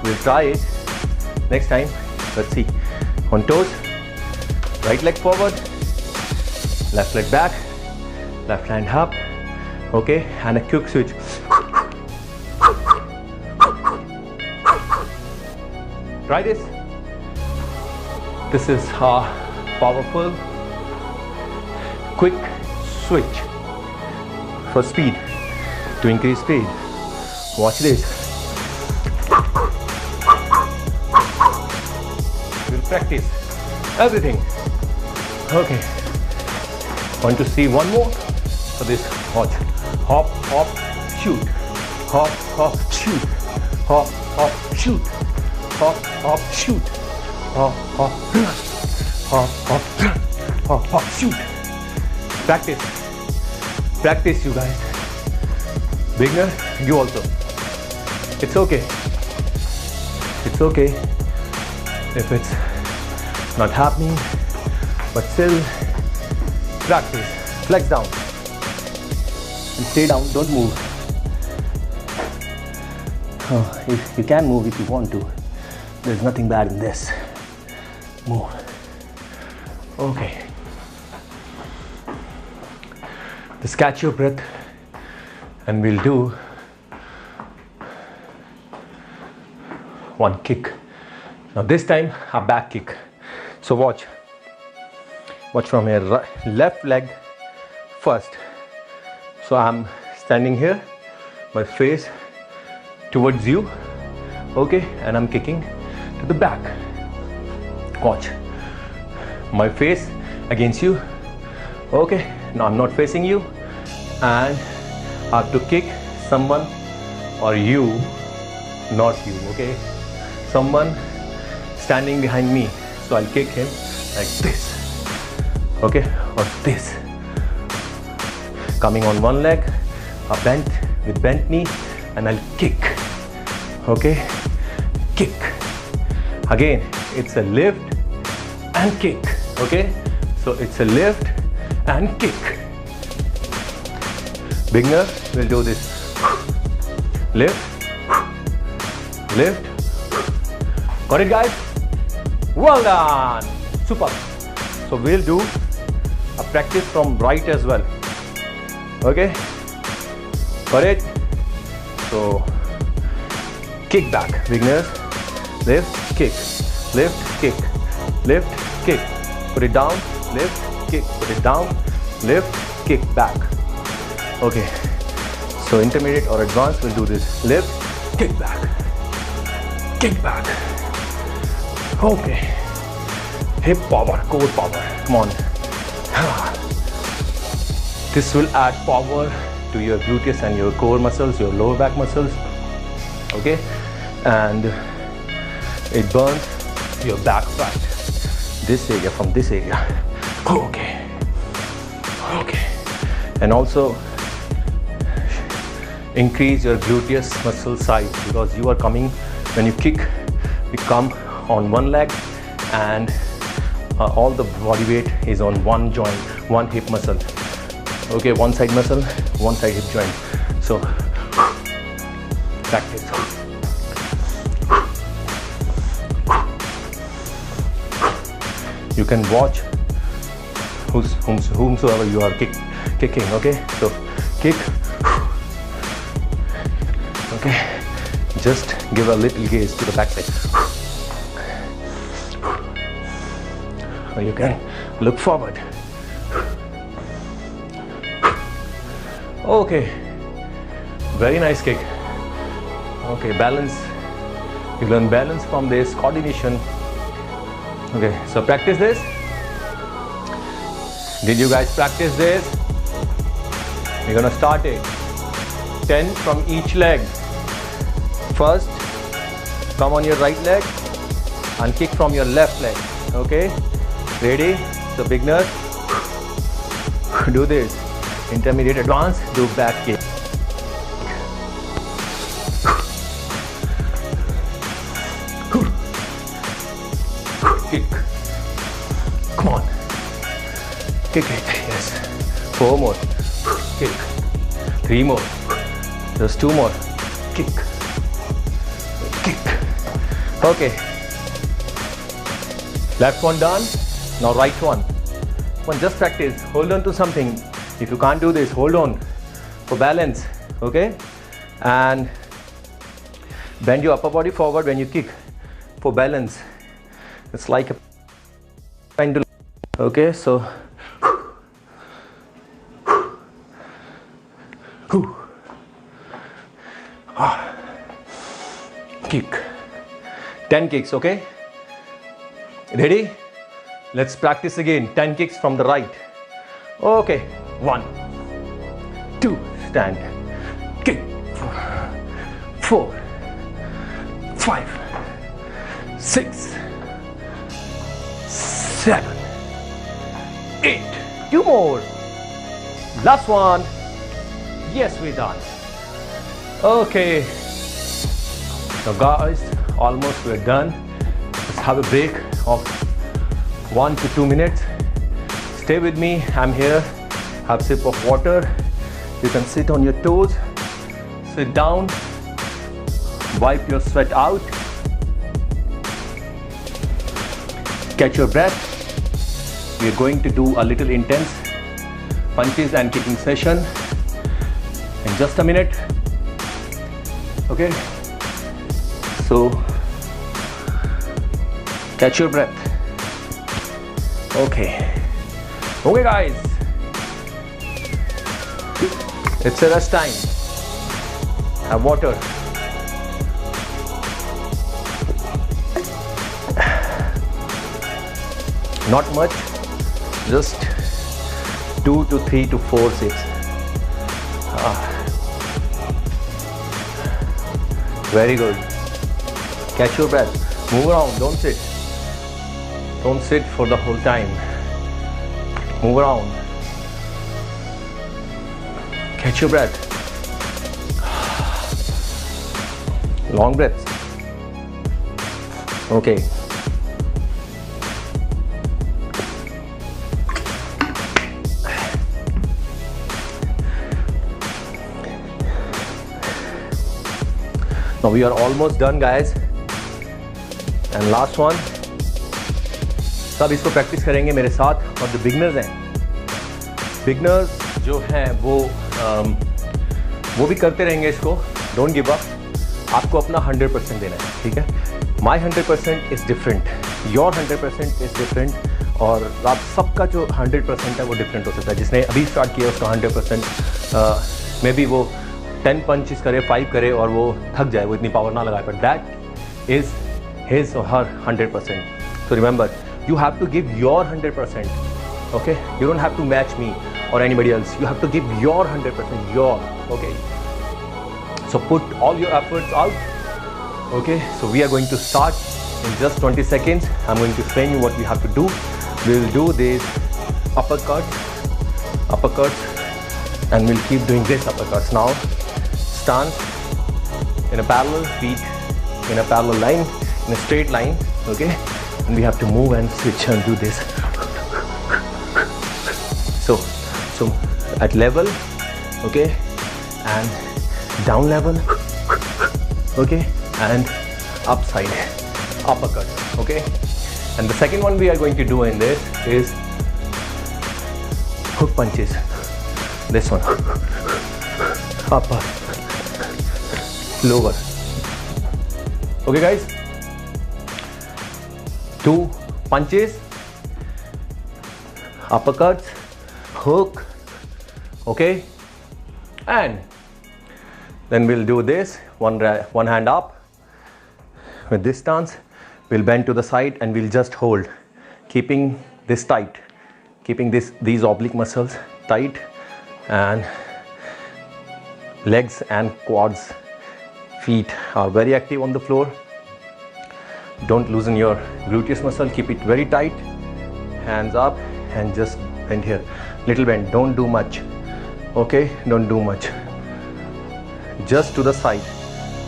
We'll try it next time. Let's see. On toes, right leg forward, left leg back, left hand up. Okay, and a quick switch. Try this. This is powerful, quick switch for speed, to increase speed. Watch this. We'll practice everything. Okay. Want to see one more? For this, watch. Hop, hop, shoot. Hop, hop, shoot. Hop, hop, shoot. Hop, hop, shoot. Hop, hop, hop, hop, hop, hop, shoot. Practice. Practice, you guys. Beginner, you also. It's okay. It's okay if it's not happening, but still practice. Flex down and stay down. Don't move. Oh, you can move if you want to. There's nothing bad in this. Move. Okay. Just catch your breath and we'll do one kick. Now this time a back kick. So watch from your left leg first. So I'm standing here, my face towards you, okay, and I'm kicking to the back. Watch, my face against you, okay. Now I'm not facing you, and I have to kick someone or you, not you, okay. Someone standing behind me, so I'll kick him like this, okay, or this. Coming on one leg, a bent with bent knee, and I'll kick, okay, kick. Again, it's a lift and kick, okay. So it's a lift and kick. Beginner will do this. Lift, lift. Got it, guys? Well done. Super. So we'll do a practice from right as well. Okay. Got it? So kick back, beginners. Lift, kick, lift, kick, lift, kick. Put it down, lift, kick. Put it down, lift, kick, back. Okay. So intermediate or advanced will do this. Lift, kick back, kick back. Okay. Hip power, core power. Come on. This will add power to your gluteus and your core muscles, your lower back muscles. Okay. And it burns your back fat. This area from this area. Okay. Okay. And also increase your gluteus muscle size, because you are coming, when you kick, you come on one leg and all the body weight is on one joint, one hip muscle. Okay, one side muscle, one side hip joint. So practice. You can watch whomsoever you are kicking. Okay, so kick. Okay, just give a little gaze to the backside. Or you can look forward. Okay, very nice kick. Okay, balance. You learn balance from this, coordination. Okay, so practice this. Did you guys practice this? We're gonna start it. 10 from each leg. First, come on your right leg and kick from your left leg. Okay, ready? So beginners, do this. Intermediate, advanced, do back kick. Kick. Come on. Kick it. Yes. 4 more. Kick. 3 more. Just 2 more. Kick. Kick. Okay. Left one done. Now right one. Come on, just practice. Hold on to something. If you can't do this, hold on for balance. Okay. And bend your upper body forward when you kick for balance. It's like a pendulum. Okay, so kick. 10 kicks, okay? Ready? Let's practice again. 10 kicks from the right. Okay, 1, 2, stand, kick, 4, 5, 6, 7, 8, 2 more, last one, Yes, we're done. Okay. So guys, almost we're done. Let's have a break of 1 to 2 minutes. Stay with me. I'm here. Have a sip of water. You can sit on your toes. Sit down. Wipe your sweat out. Catch your breath. We're going to do a little intense punches and kicking session in just a minute. Okay, so catch your breath. Okay guys, it's a rest time. Have water. Not much, just 2 to 3 to 4 sips. Very good. Catch your breath. Move around. Don't sit. Don't sit for the whole time. Move around. Catch your breath. Long breaths. Okay. Now we are almost done guys, and last one. सब इसको practice करेंगे मेरे साथ, और जो beginners हैं, beginners जो हैं वो भी करते रहेंगे इसको. Don't give up. आपको अपना 100% देना है, ठीक है. माई 100% is different, your 100% is different, और आप सबका जो 100% है वो डिफरेंट हो सकता है. जिसने अभी स्टार्ट किया उसका 100% मे बी वो 10 पंचेस करे, 5 करे और वो थक जाए, वो इतनी पावर ना लगाए, बट दैट इज हिज और हर 100%. So remember, you have to give your 100%. Okay, you don't have to match me or anybody else. You have to give your 100%. Your, okay. So put all your efforts out. Okay, so we are going to start in just 20 seconds. I'm going to explain you what we have to do. We will do these uppercuts, and we'll keep doing this uppercuts. Now stance in a parallel, feet in a parallel line, in a straight line. Okay, and we have to move and switch and do this. So at level, okay, and down level, okay, and upside uppercut. Okay, and the second one we are going to do in this is hook punches. This one, upper, lower. Okay guys, 2 punches, uppercuts, hook, okay, and then we'll do this. One hand up with this stance. We'll bend to the side and we'll just hold, keeping this tight, keeping these oblique muscles tight, and legs and quads, feet are very active on the floor. Don't loosen your gluteus muscle, keep it very tight. Hands up and just bend here, little bend, don't do much. Okay, don't do much, just to the side,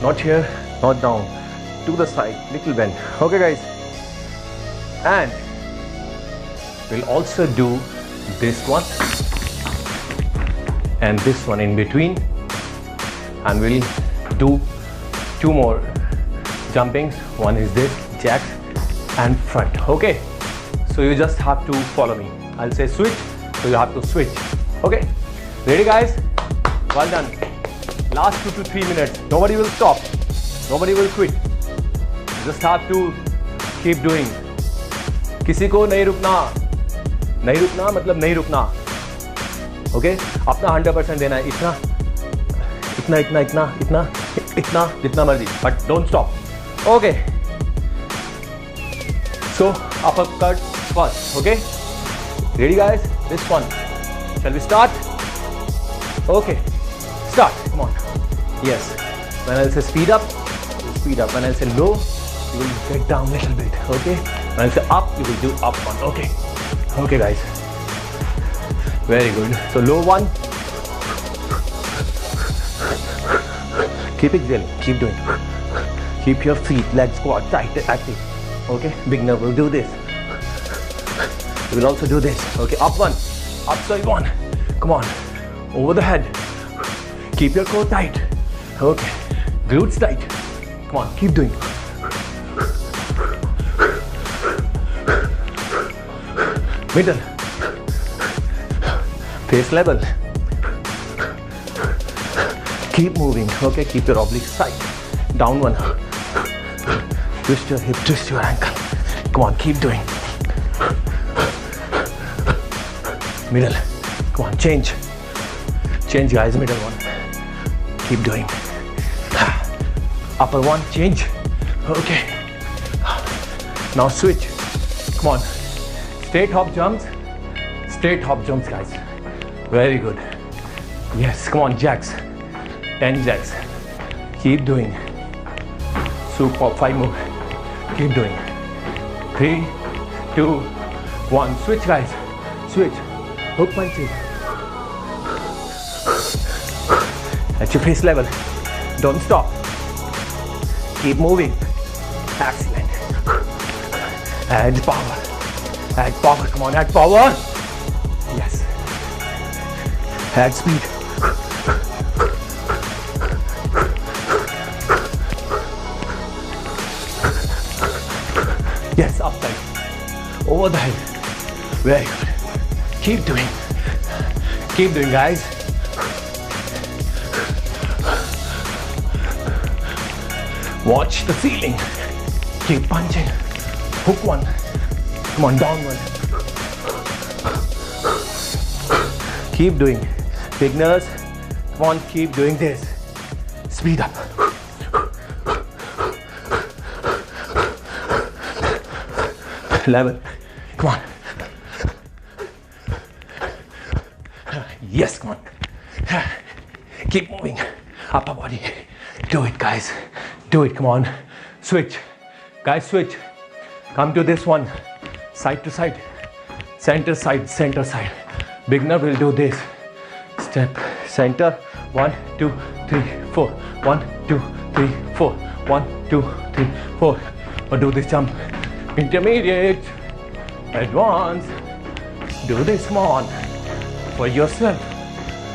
not here, not down, to the side, little bend. Okay guys, and we'll also do this one and this one in between, and we'll do 2 more jumpings. One is this, jacks and front. Okay, so you just have to follow me. I'll say switch, so you have to switch. Okay, ready guys? Well done. Last 2 to 3 minutes. Nobody will stop, nobody will quit. You just have to keep doing. किसी को नहीं रुकना, नहीं रुकना मतलब नहीं रुकना. Okay, अपना 100% देना है. इतना इतना इतना इतना इतना इतना जितना मर्जी, but don't stop. Okay, so uppercut first. Okay, ready guys? This one, shall we start? Okay, start. Come on. Yes, when I'll say speed up, you speed up. When I'll say low, you will get down a little bit. Okay, when I'll say up, you will do up one. Okay, okay guys, very good. So low one, Keep exhaling. Keep doing. Keep your feet, legs, quad tight, active. Okay, beginner will do this. You will also do this. Okay, up one, upside one. Come on, over the head. Keep your core tight. Okay, glutes tight. Come on, keep doing. Middle. Face level. Keep moving. Okay, keep your obliques tight. Down one. Twist your hip, twist your ankle. Come on, keep doing. Middle. Come on, change. Change, guys. Middle one. Keep doing. Upper one, change. Okay. Now switch. Come on. Straight hop jumps. Straight hop jumps, guys. Very good. Yes, come on, jacks. 10 jacks. Keep doing. Super, 5 more. Keep doing. 3, 2, 1. Switch, guys. Switch. Hook punches. At your face level. Don't stop. Keep moving. Excellent. Add power. Add power. Come on, add power. Yes. Add speed. Yes, upside. Over the head. Very good. Keep doing. Keep doing, guys. Watch the ceiling. Keep punching. Hook one. Come on, down one. Keep doing. Beginners, come on, keep doing this. Speed up. Level. Come on. Yes, come on. Keep moving. Upper body. Do it, guys. Do it, come on. Switch. Guys, switch. Come to this one. Side to side. Center side, center side. Beginner will do this. Step, center. 1, 2, 3, 4. 1, 2, 3, 4. 1, 2, 3, 4. Or do this jump. Intermediate. Advanced. Do this, come on. For yourself.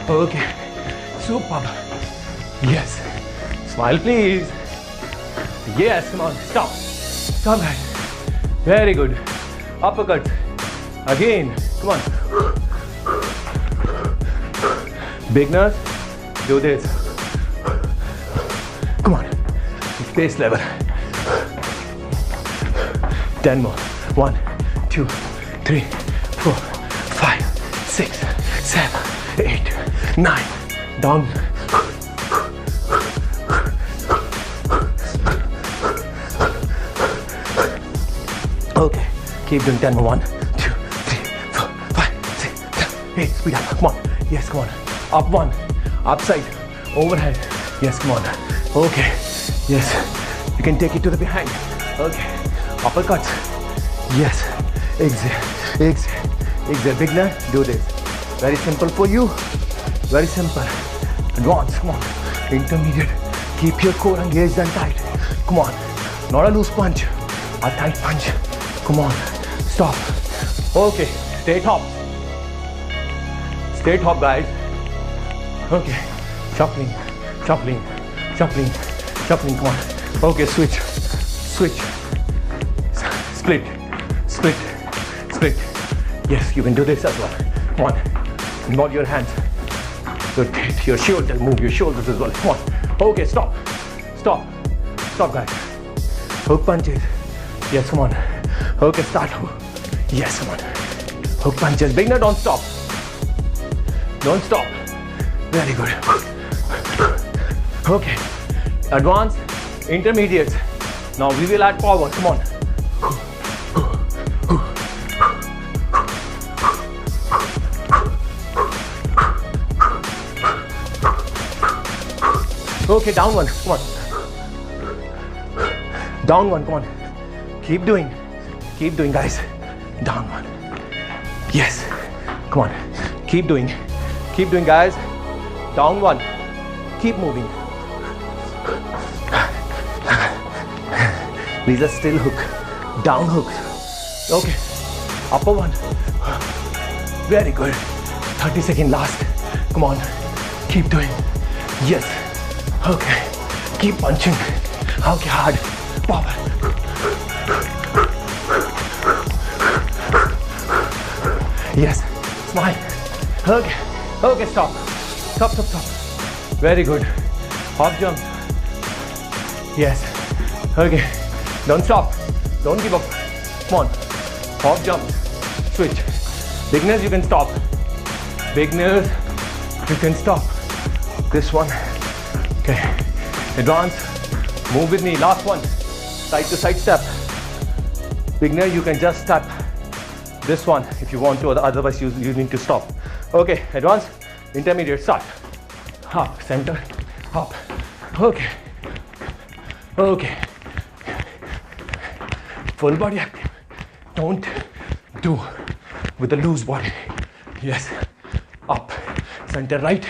Okay. Super. Yes. Smile, please. Yes, come on. Stop. Stop, guys. Very good. Uppercut. Again. Come on. Beginners, do this. Come on. Face level. 10 more. 1, 2, 3, 4, 5, 6, 7, 8, 9. Down. Okay. Keep doing 10 more. 1, 2, 3, 4, 5, 6, 7, 8. Speed up. Come on. Yes, come on. Up one. Upside. Overhead. Yes, come on. Okay. Yes. You can take it to the behind. Okay. Uppercuts. Yes. Exhale. Exhale. Exhale. Beginner, do this. Very simple for you. Very simple. Advanced. Come on. Intermediate. Keep your core engaged and tight. Come on. Not a loose punch. A tight punch. Come on. Stop. Okay. Straight hop. Straight hop, guys. Okay. Shuffling. Shuffling. Shuffling. Shuffling. Come on. Okay. Switch. Switch. Split. Split. Split. Yes, you can do this as well. Come on. Involve your hands. Your shoulder. Move your shoulders as well. Come on. Okay. Stop. Stop. Stop, guys. Hook punches. Yes, come on. Okay. Start. Yes, come on. Hook punches. Beginner, don't stop. Don't stop. Very good. Okay. Advanced, intermediate. Now we will add power. Come on. Okay, down one. Come on. Down one. Come on. Keep doing. Keep doing, guys. Down one. Yes. Come on. Keep doing. Keep doing, guys. Down one. Keep moving. These are still hook, down hook. Okay, upper one. Very good. 30 second last. Come on, keep doing. Yes. Okay, keep punching. Okay, hard. Power. Yes. Smile. Okay. Okay, stop. Stop, stop, stop. Very good. Hop jump. Yes. Okay. Don't stop. Don't give up. Come on. Hop jump. Switch. Beginners, you can stop. Beginners, you can stop. This one. Okay. Advance. Move with me. Last one. Side to side step. Beginner, you can just step. This one if you want to, otherwise you need to stop. Okay, advance, intermediate, start. Hop, center, hop. Okay. Okay. Full body active. Don't do with a loose body. Yes. Up. Center right,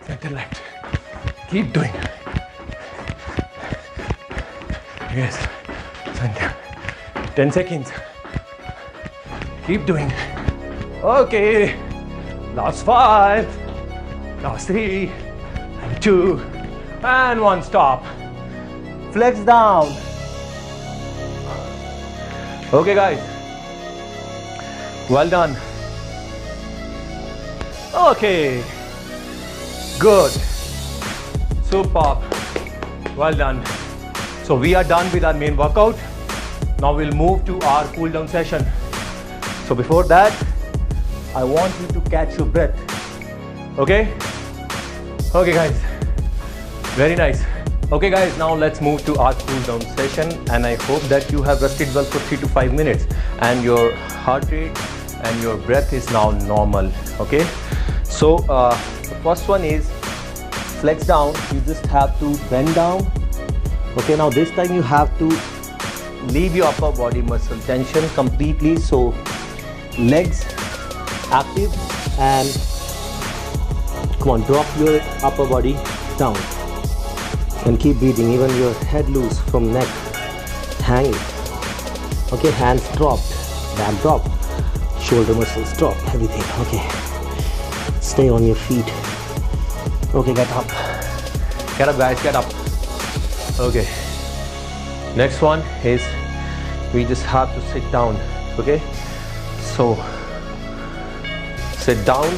center left. Keep doing. Yes. Center. 10 seconds. Keep doing. Okay. Last 5. Last 3. And 2. And 1. Stop. Flex down. Okay, guys. Well done. Okay. Good. Superb. Well done. So we are done with our main workout. Now we'll move to our cool down session. So before that, I want you to catch your breath. Okay? Okay, guys. Very nice. Okay, guys, now let's move to our cool down session, and I hope that you have rested well for 3 to 5 minutes and your heart rate and your breath is now normal. Okay? So the first one is flex down. You just have to bend down. Okay, now this time you have to leave your upper body muscle tension completely. So legs active and come on, drop your upper body down and keep breathing. Even your head loose from neck, hang it. Okay, hands dropped, back drop, shoulder muscles drop, everything. Okay, stay on your feet. Okay, get up, guys, get up. Okay, next one is we just have to sit down. Okay, so sit down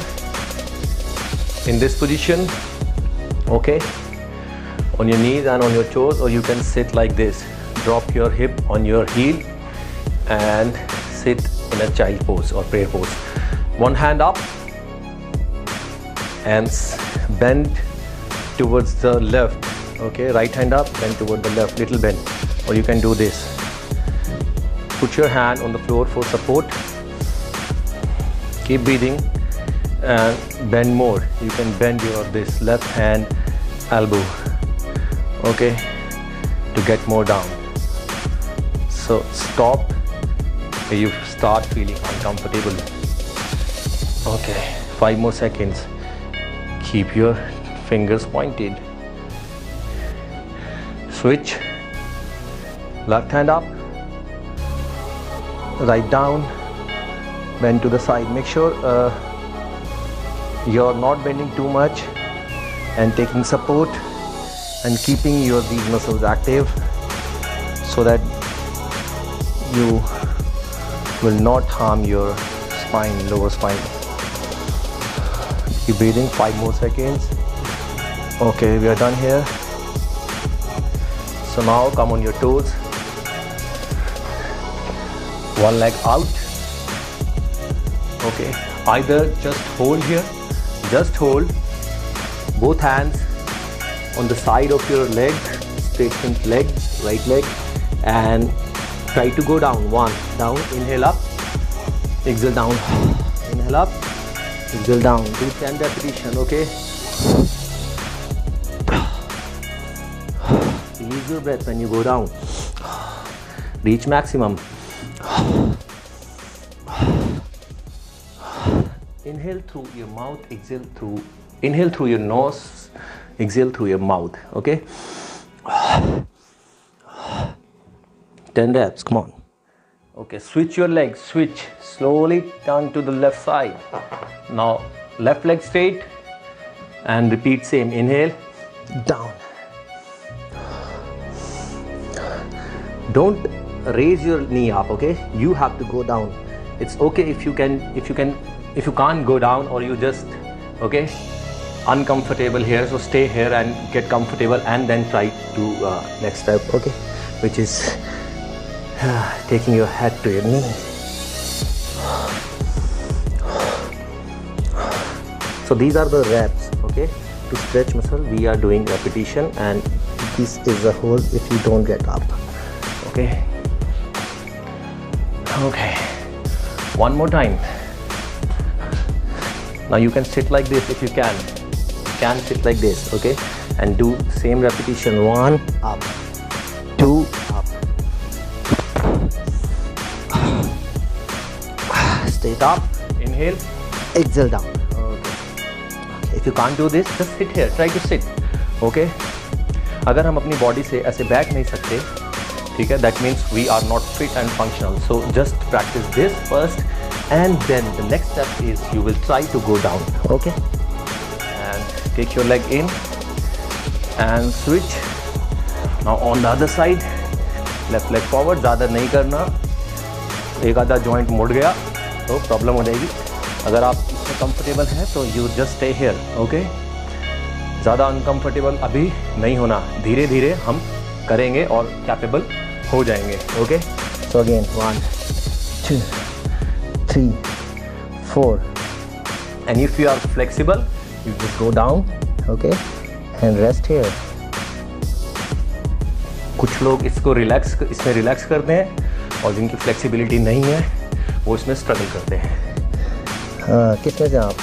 in this position. Okay, on your knees and on your toes, or you can sit like this. Drop your hip on your heel and sit in a child pose or prayer pose. One hand up and bend towards the left. Okay, right hand up, bend toward the left, little bend. Or you can do this. Put your hand on the floor for support. Keep breathing and bend more. You can bend your this left hand elbow. Okay, to get more down. So stop where you start feeling uncomfortable. Okay, 5 more seconds. Keep your fingers pointed. Switch. Left hand up, right down, bend to the side. Make sure you're not bending too much and taking support and keeping your these muscles active so that you will not harm your spine, lower spine. Keep breathing, 5 more seconds. Okay, we are done here. So now come on your toes. One leg out. Okay, either just hold here, just hold both hands on the side of your leg, straighten leg, right leg, and try to go down. One, down, inhale up, exhale down, inhale up, exhale down. Do 10 repetition. Okay, release your breath when you go down. Reach maximum. Inhale through your mouth, exhale through, inhale through your nose, exhale through your mouth. Okay, 10 reps, come on. Okay, switch your legs, switch, slowly turn to the left side. Now left leg straight and repeat same, inhale, down. Don't raise your knee up, okay? You have to go down. It's okay if you can't go down, or you just, okay, uncomfortable here, so stay here and get comfortable and then try to next step, okay, which is taking your head to your knee. So these are the reps, okay, to stretch muscle. We are doing repetition, and this is a hold if you don't get up, okay. Okay, one more time. Now you can sit like this if you can. Sit like this, okay, and do same repetition. 1 up, 2 up, straight up, inhale, exhale down. Okay. If you can't do this, just sit here, try to sit, okay. अगर हम अपनी body से ऐसे बैठ नहीं सकते, ठीक है, that means we are not fit and functional. So just practice this first, and then the next step is you will try to go down, okay. Take your leg in and switch. Now on the other side, left leg forward. ज़्यादा नहीं करना, एक आधा joint मुड़ गया तो problem हो जाएगी. अगर आप इसमें कंफर्टेबल हैं तो you just stay here, okay. ज़्यादा अनकंफर्टेबल अभी नहीं होना, धीरे धीरे हम करेंगे और कैपेबल हो जाएंगे, okay. So again 1 2 3 4, and if you are flexible, you just go down, okay, and rest here. कुछ लोग इसमें रिलैक्स करते हैं, और जिनकी फ्लेक्सिबिलिटी नहीं है वो इसमें स्ट्रगल करते हैं. किस में से आप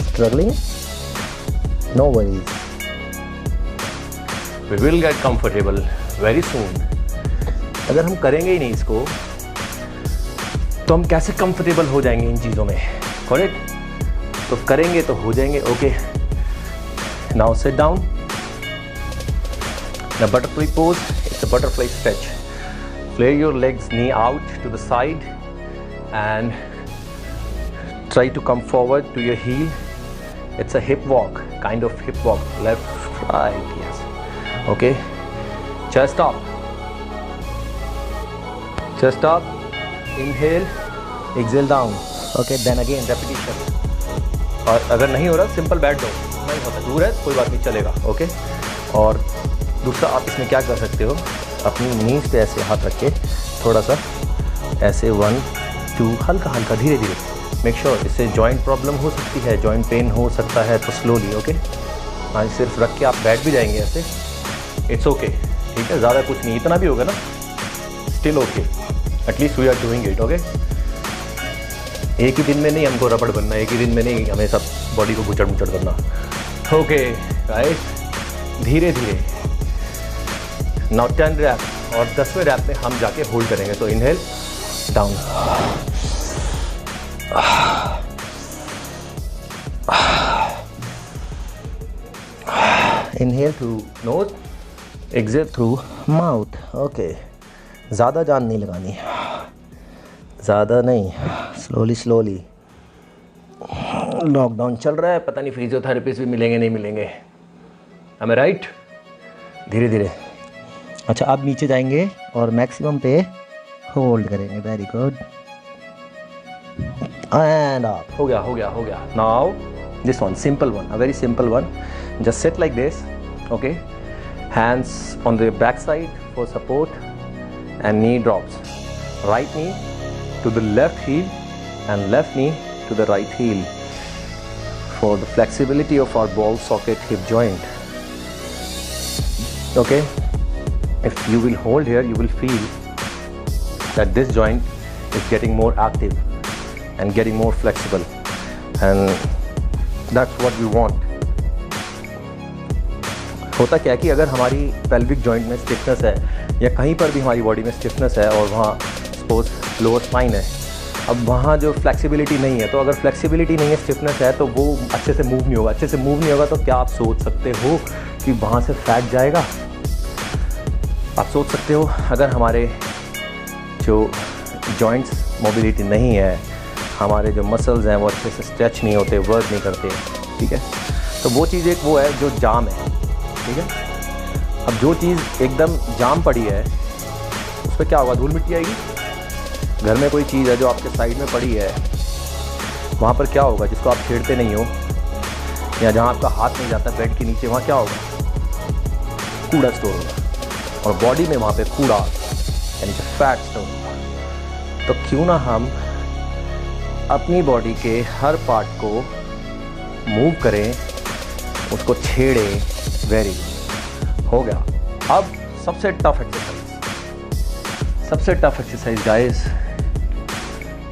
struggling? No worries, we will get comfortable very soon. अगर हम करेंगे ही नहीं इसको तो हम कैसे कंफर्टेबल हो जाएंगे इन चीज़ों में, करेक्ट? तो करेंगे तो हो जाएंगे, okay. Now sit down. The butterfly pose, it's a butterfly stretch. Flare your legs, knee out to the side, and try to come forward to your heel. It's a hip walk, kind of hip walk, left, right, yes, okay. Chest up, inhale, exhale down, okay. Then again repetition. और अगर नहीं हो रहा, simple बैठ जाओ, नहीं होता, दूर है कोई बात नहीं, चलेगा, ओके. और दूसरा आप इसमें क्या कर सकते हो, अपनी नीज पे ऐसे हाथ रख के थोड़ा सा ऐसे 1 2 हल्का हल्का धीरे धीरे. मेक श्योर, इससे जॉइंट प्रॉब्लम हो सकती है, जॉइंट पेन हो सकता है, तो स्लोली, ओके. हाँ, सिर्फ रख के आप बैठ भी जाएंगे ऐसे, इट्स ओके, ठीक है. ज़्यादा कुछ नहीं, इतना भी होगा ना, still okay. At least we are doing it, okay. एक ही दिन में नहीं हमको रबड़ बनना, एक ही दिन में नहीं हमें सब बॉडी को गुचड़ मुचड़ करना, ओके, राइट. धीरे धीरे. नाउ 10 रैप, और 10वें रैप में हम जाके होल्ड करेंगे. तो inhale, down, inhale through nose, exhale through mouth, okay. ज़्यादा जान नहीं लगानी, ज़्यादा नहीं, स्लोली. लॉकडाउन चल रहा है, पता नहीं फिजियोथेरेपिस्ट भी मिलेंगे नहीं मिलेंगे, am I राइट? धीरे धीरे. अच्छा, आप नीचे जाएंगे और मैक्सिमम पे होल्ड करेंगे. Very good, and up. हो गया. Now this one, simple one, a very simple one. Just sit like this, okay. Hands on the back side for support, and knee drops. Right knee to the left heel and left knee to the right heel for the flexibility of our ball socket hip joint, okay. If you will hold here, you will feel that this joint is getting more active and getting more flexible, and that's what we want. होता क्या है कि अगर हमारी pelvic joint में stiffness है, या कहीं पर भी हमारी बॉडी में stiffness है, और वहाँ सपोज लोअर स्पाइन है, अब वहाँ जो फ्लेक्सिबिलिटी नहीं है, तो अगर फ्लेक्सिबिलिटी नहीं है, स्टिफनेस है, तो वो अच्छे से मूव नहीं होगा. तो क्या आप सोच सकते हो कि वहाँ से फैट जाएगा? आप सोच सकते हो अगर हमारे जो जॉइंट्स मोबिलिटी नहीं है, हमारे जो मसल्स हैं वो अच्छे से स्ट्रेच नहीं होते, वर्क नहीं करते, ठीक है, तो वो चीज़ एक वो है जो जाम है, ठीक है। अब जो चीज़ एकदम जाम पड़ी है उस पर क्या होगा, धूल मिट्टी आएगी। घर में कोई चीज़ है जो आपके साइड में पड़ी है, वहाँ पर क्या होगा, जिसको आप छेड़ते नहीं हो या जहाँ आपका हाथ नहीं जाता बेड के नीचे, वहाँ क्या होगा, कूड़ा स्टोर होगा, और बॉडी में वहाँ पे कूड़ा यानी कि फैट स्टोर होगा। तो क्यों ना हम अपनी बॉडी के हर पार्ट को मूव करें, उसको छेड़ें। वेरी हो गया। अब सबसे टफ एक्सरसाइज गाइस,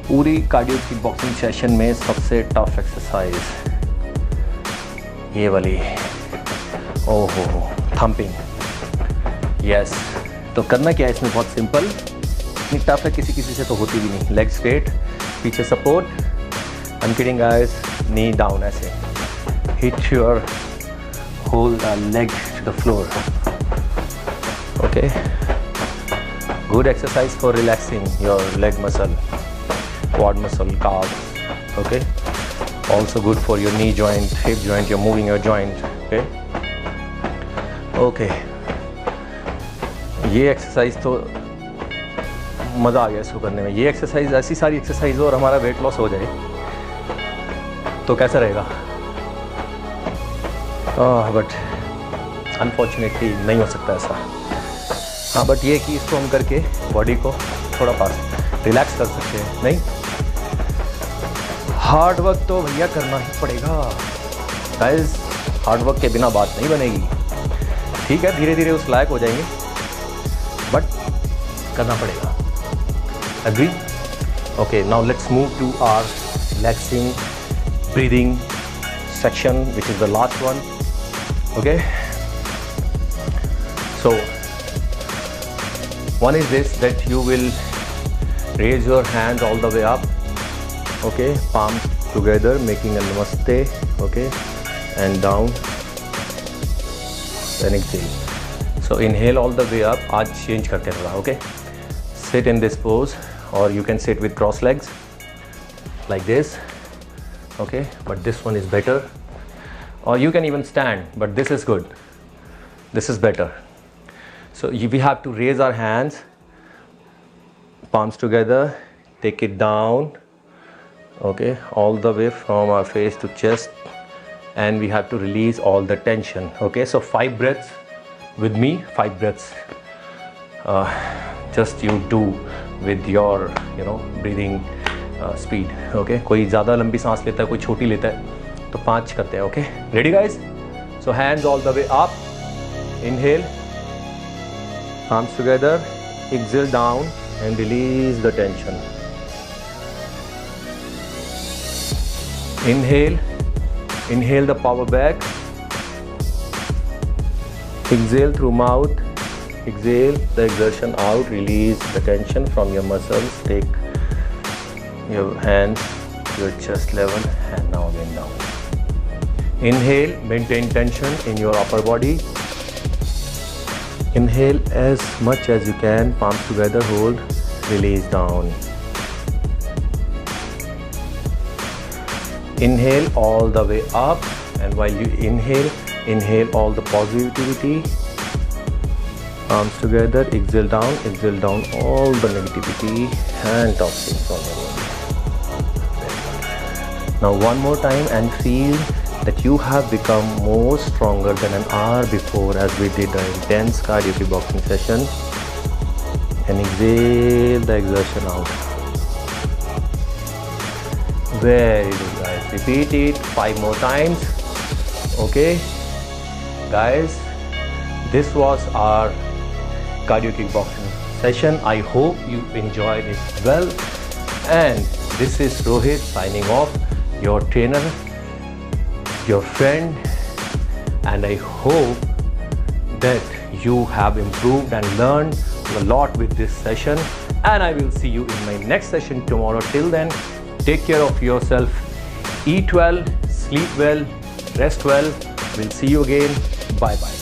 पूरी कार्डियो किक बॉक्सिंग सेशन में सबसे टफ एक्सरसाइज ये वाली, ओहो, थम्पिंग। यस, तो करना क्या है इसमें, बहुत सिंपल, इतनी टफ है किसी किसी से तो होती भी नहीं। लेग स्ट्रेट, पीछे support, I am kidding guys, knee down, ऐसे hit your whole leg to the floor. Okay, good exercise for relaxing your leg muscle, quad muscle, calves. Okay, also good for your knee joint, hip joint, you're moving your joint. Okay, okay, ये exercise तो मज़ा आ गया इसको करने में। ये exercise, ऐसी सारी एक्सरसाइज हो और हमारा वेट लॉस हो जाए तो कैसा रहेगा। बट अनफॉर्चुनेटली नहीं हो सकता ऐसा। हाँ, बट ये कि इसको हम करके बॉडी को थोड़ा पास रिलैक्स कर सकते हैं। नहीं, हार्ड वर्क तो भैया करना ही पड़ेगा गाइस, हार्ड वर्क के बिना बात नहीं बनेगी। ठीक है, धीरे धीरे उस लायक हो जाएंगे, बट करना पड़ेगा। Agree? Okay, now let's move to our relaxing breathing section, which is the last one. Okay, so one is this, that you will raise your hands all the way up, okay, palms together making a namaste, okay, and down, then exhale. So inhale all the way up. आज change करते हैं थोड़ा, okay, sit in this pose, or you can sit with cross legs like this, okay, but this one is better, or you can even stand, but this is good, this is better. So we have to raise our hands, palms together, take it down, okay, all the way from our face to chest, and we have to release all the tension. Okay, so 5 breaths with me, 5 breaths, just you do with your breathing speed. Okay, कोई ज़्यादा लंबी सांस लेता है, कोई छोटी लेता है, तो 5 करते हैं। Okay, ready guys? So hands all the way up, inhale, arms together, exhale down and release the tension. Inhale the power back, exhale through mouth, exhale the exertion out, release the tension from your muscles, take your hands to your chest level and now again down. Inhale, maintain tension in your upper body. Inhale as much as you can, palms together, hold, release down. Inhale all the way up, and while you inhale all the positivity, arms together, exhale down all the negativity and toxins from your body. Now one more time, and feel that you have become more stronger than an hour before as we did an intense cardio kickboxing session, and exhale the exertion out. Very good guys, repeat it 5 more times. Okay guys, this was our cardio kickboxing session. I hope you enjoyed it well, and this is Rohit signing off, your trainer, your friend, and I hope that you have improved and learned a lot with this session, and I will see you in my next session tomorrow. Till then, take care of yourself, eat well, sleep well, rest well. We'll see you again. Bye bye.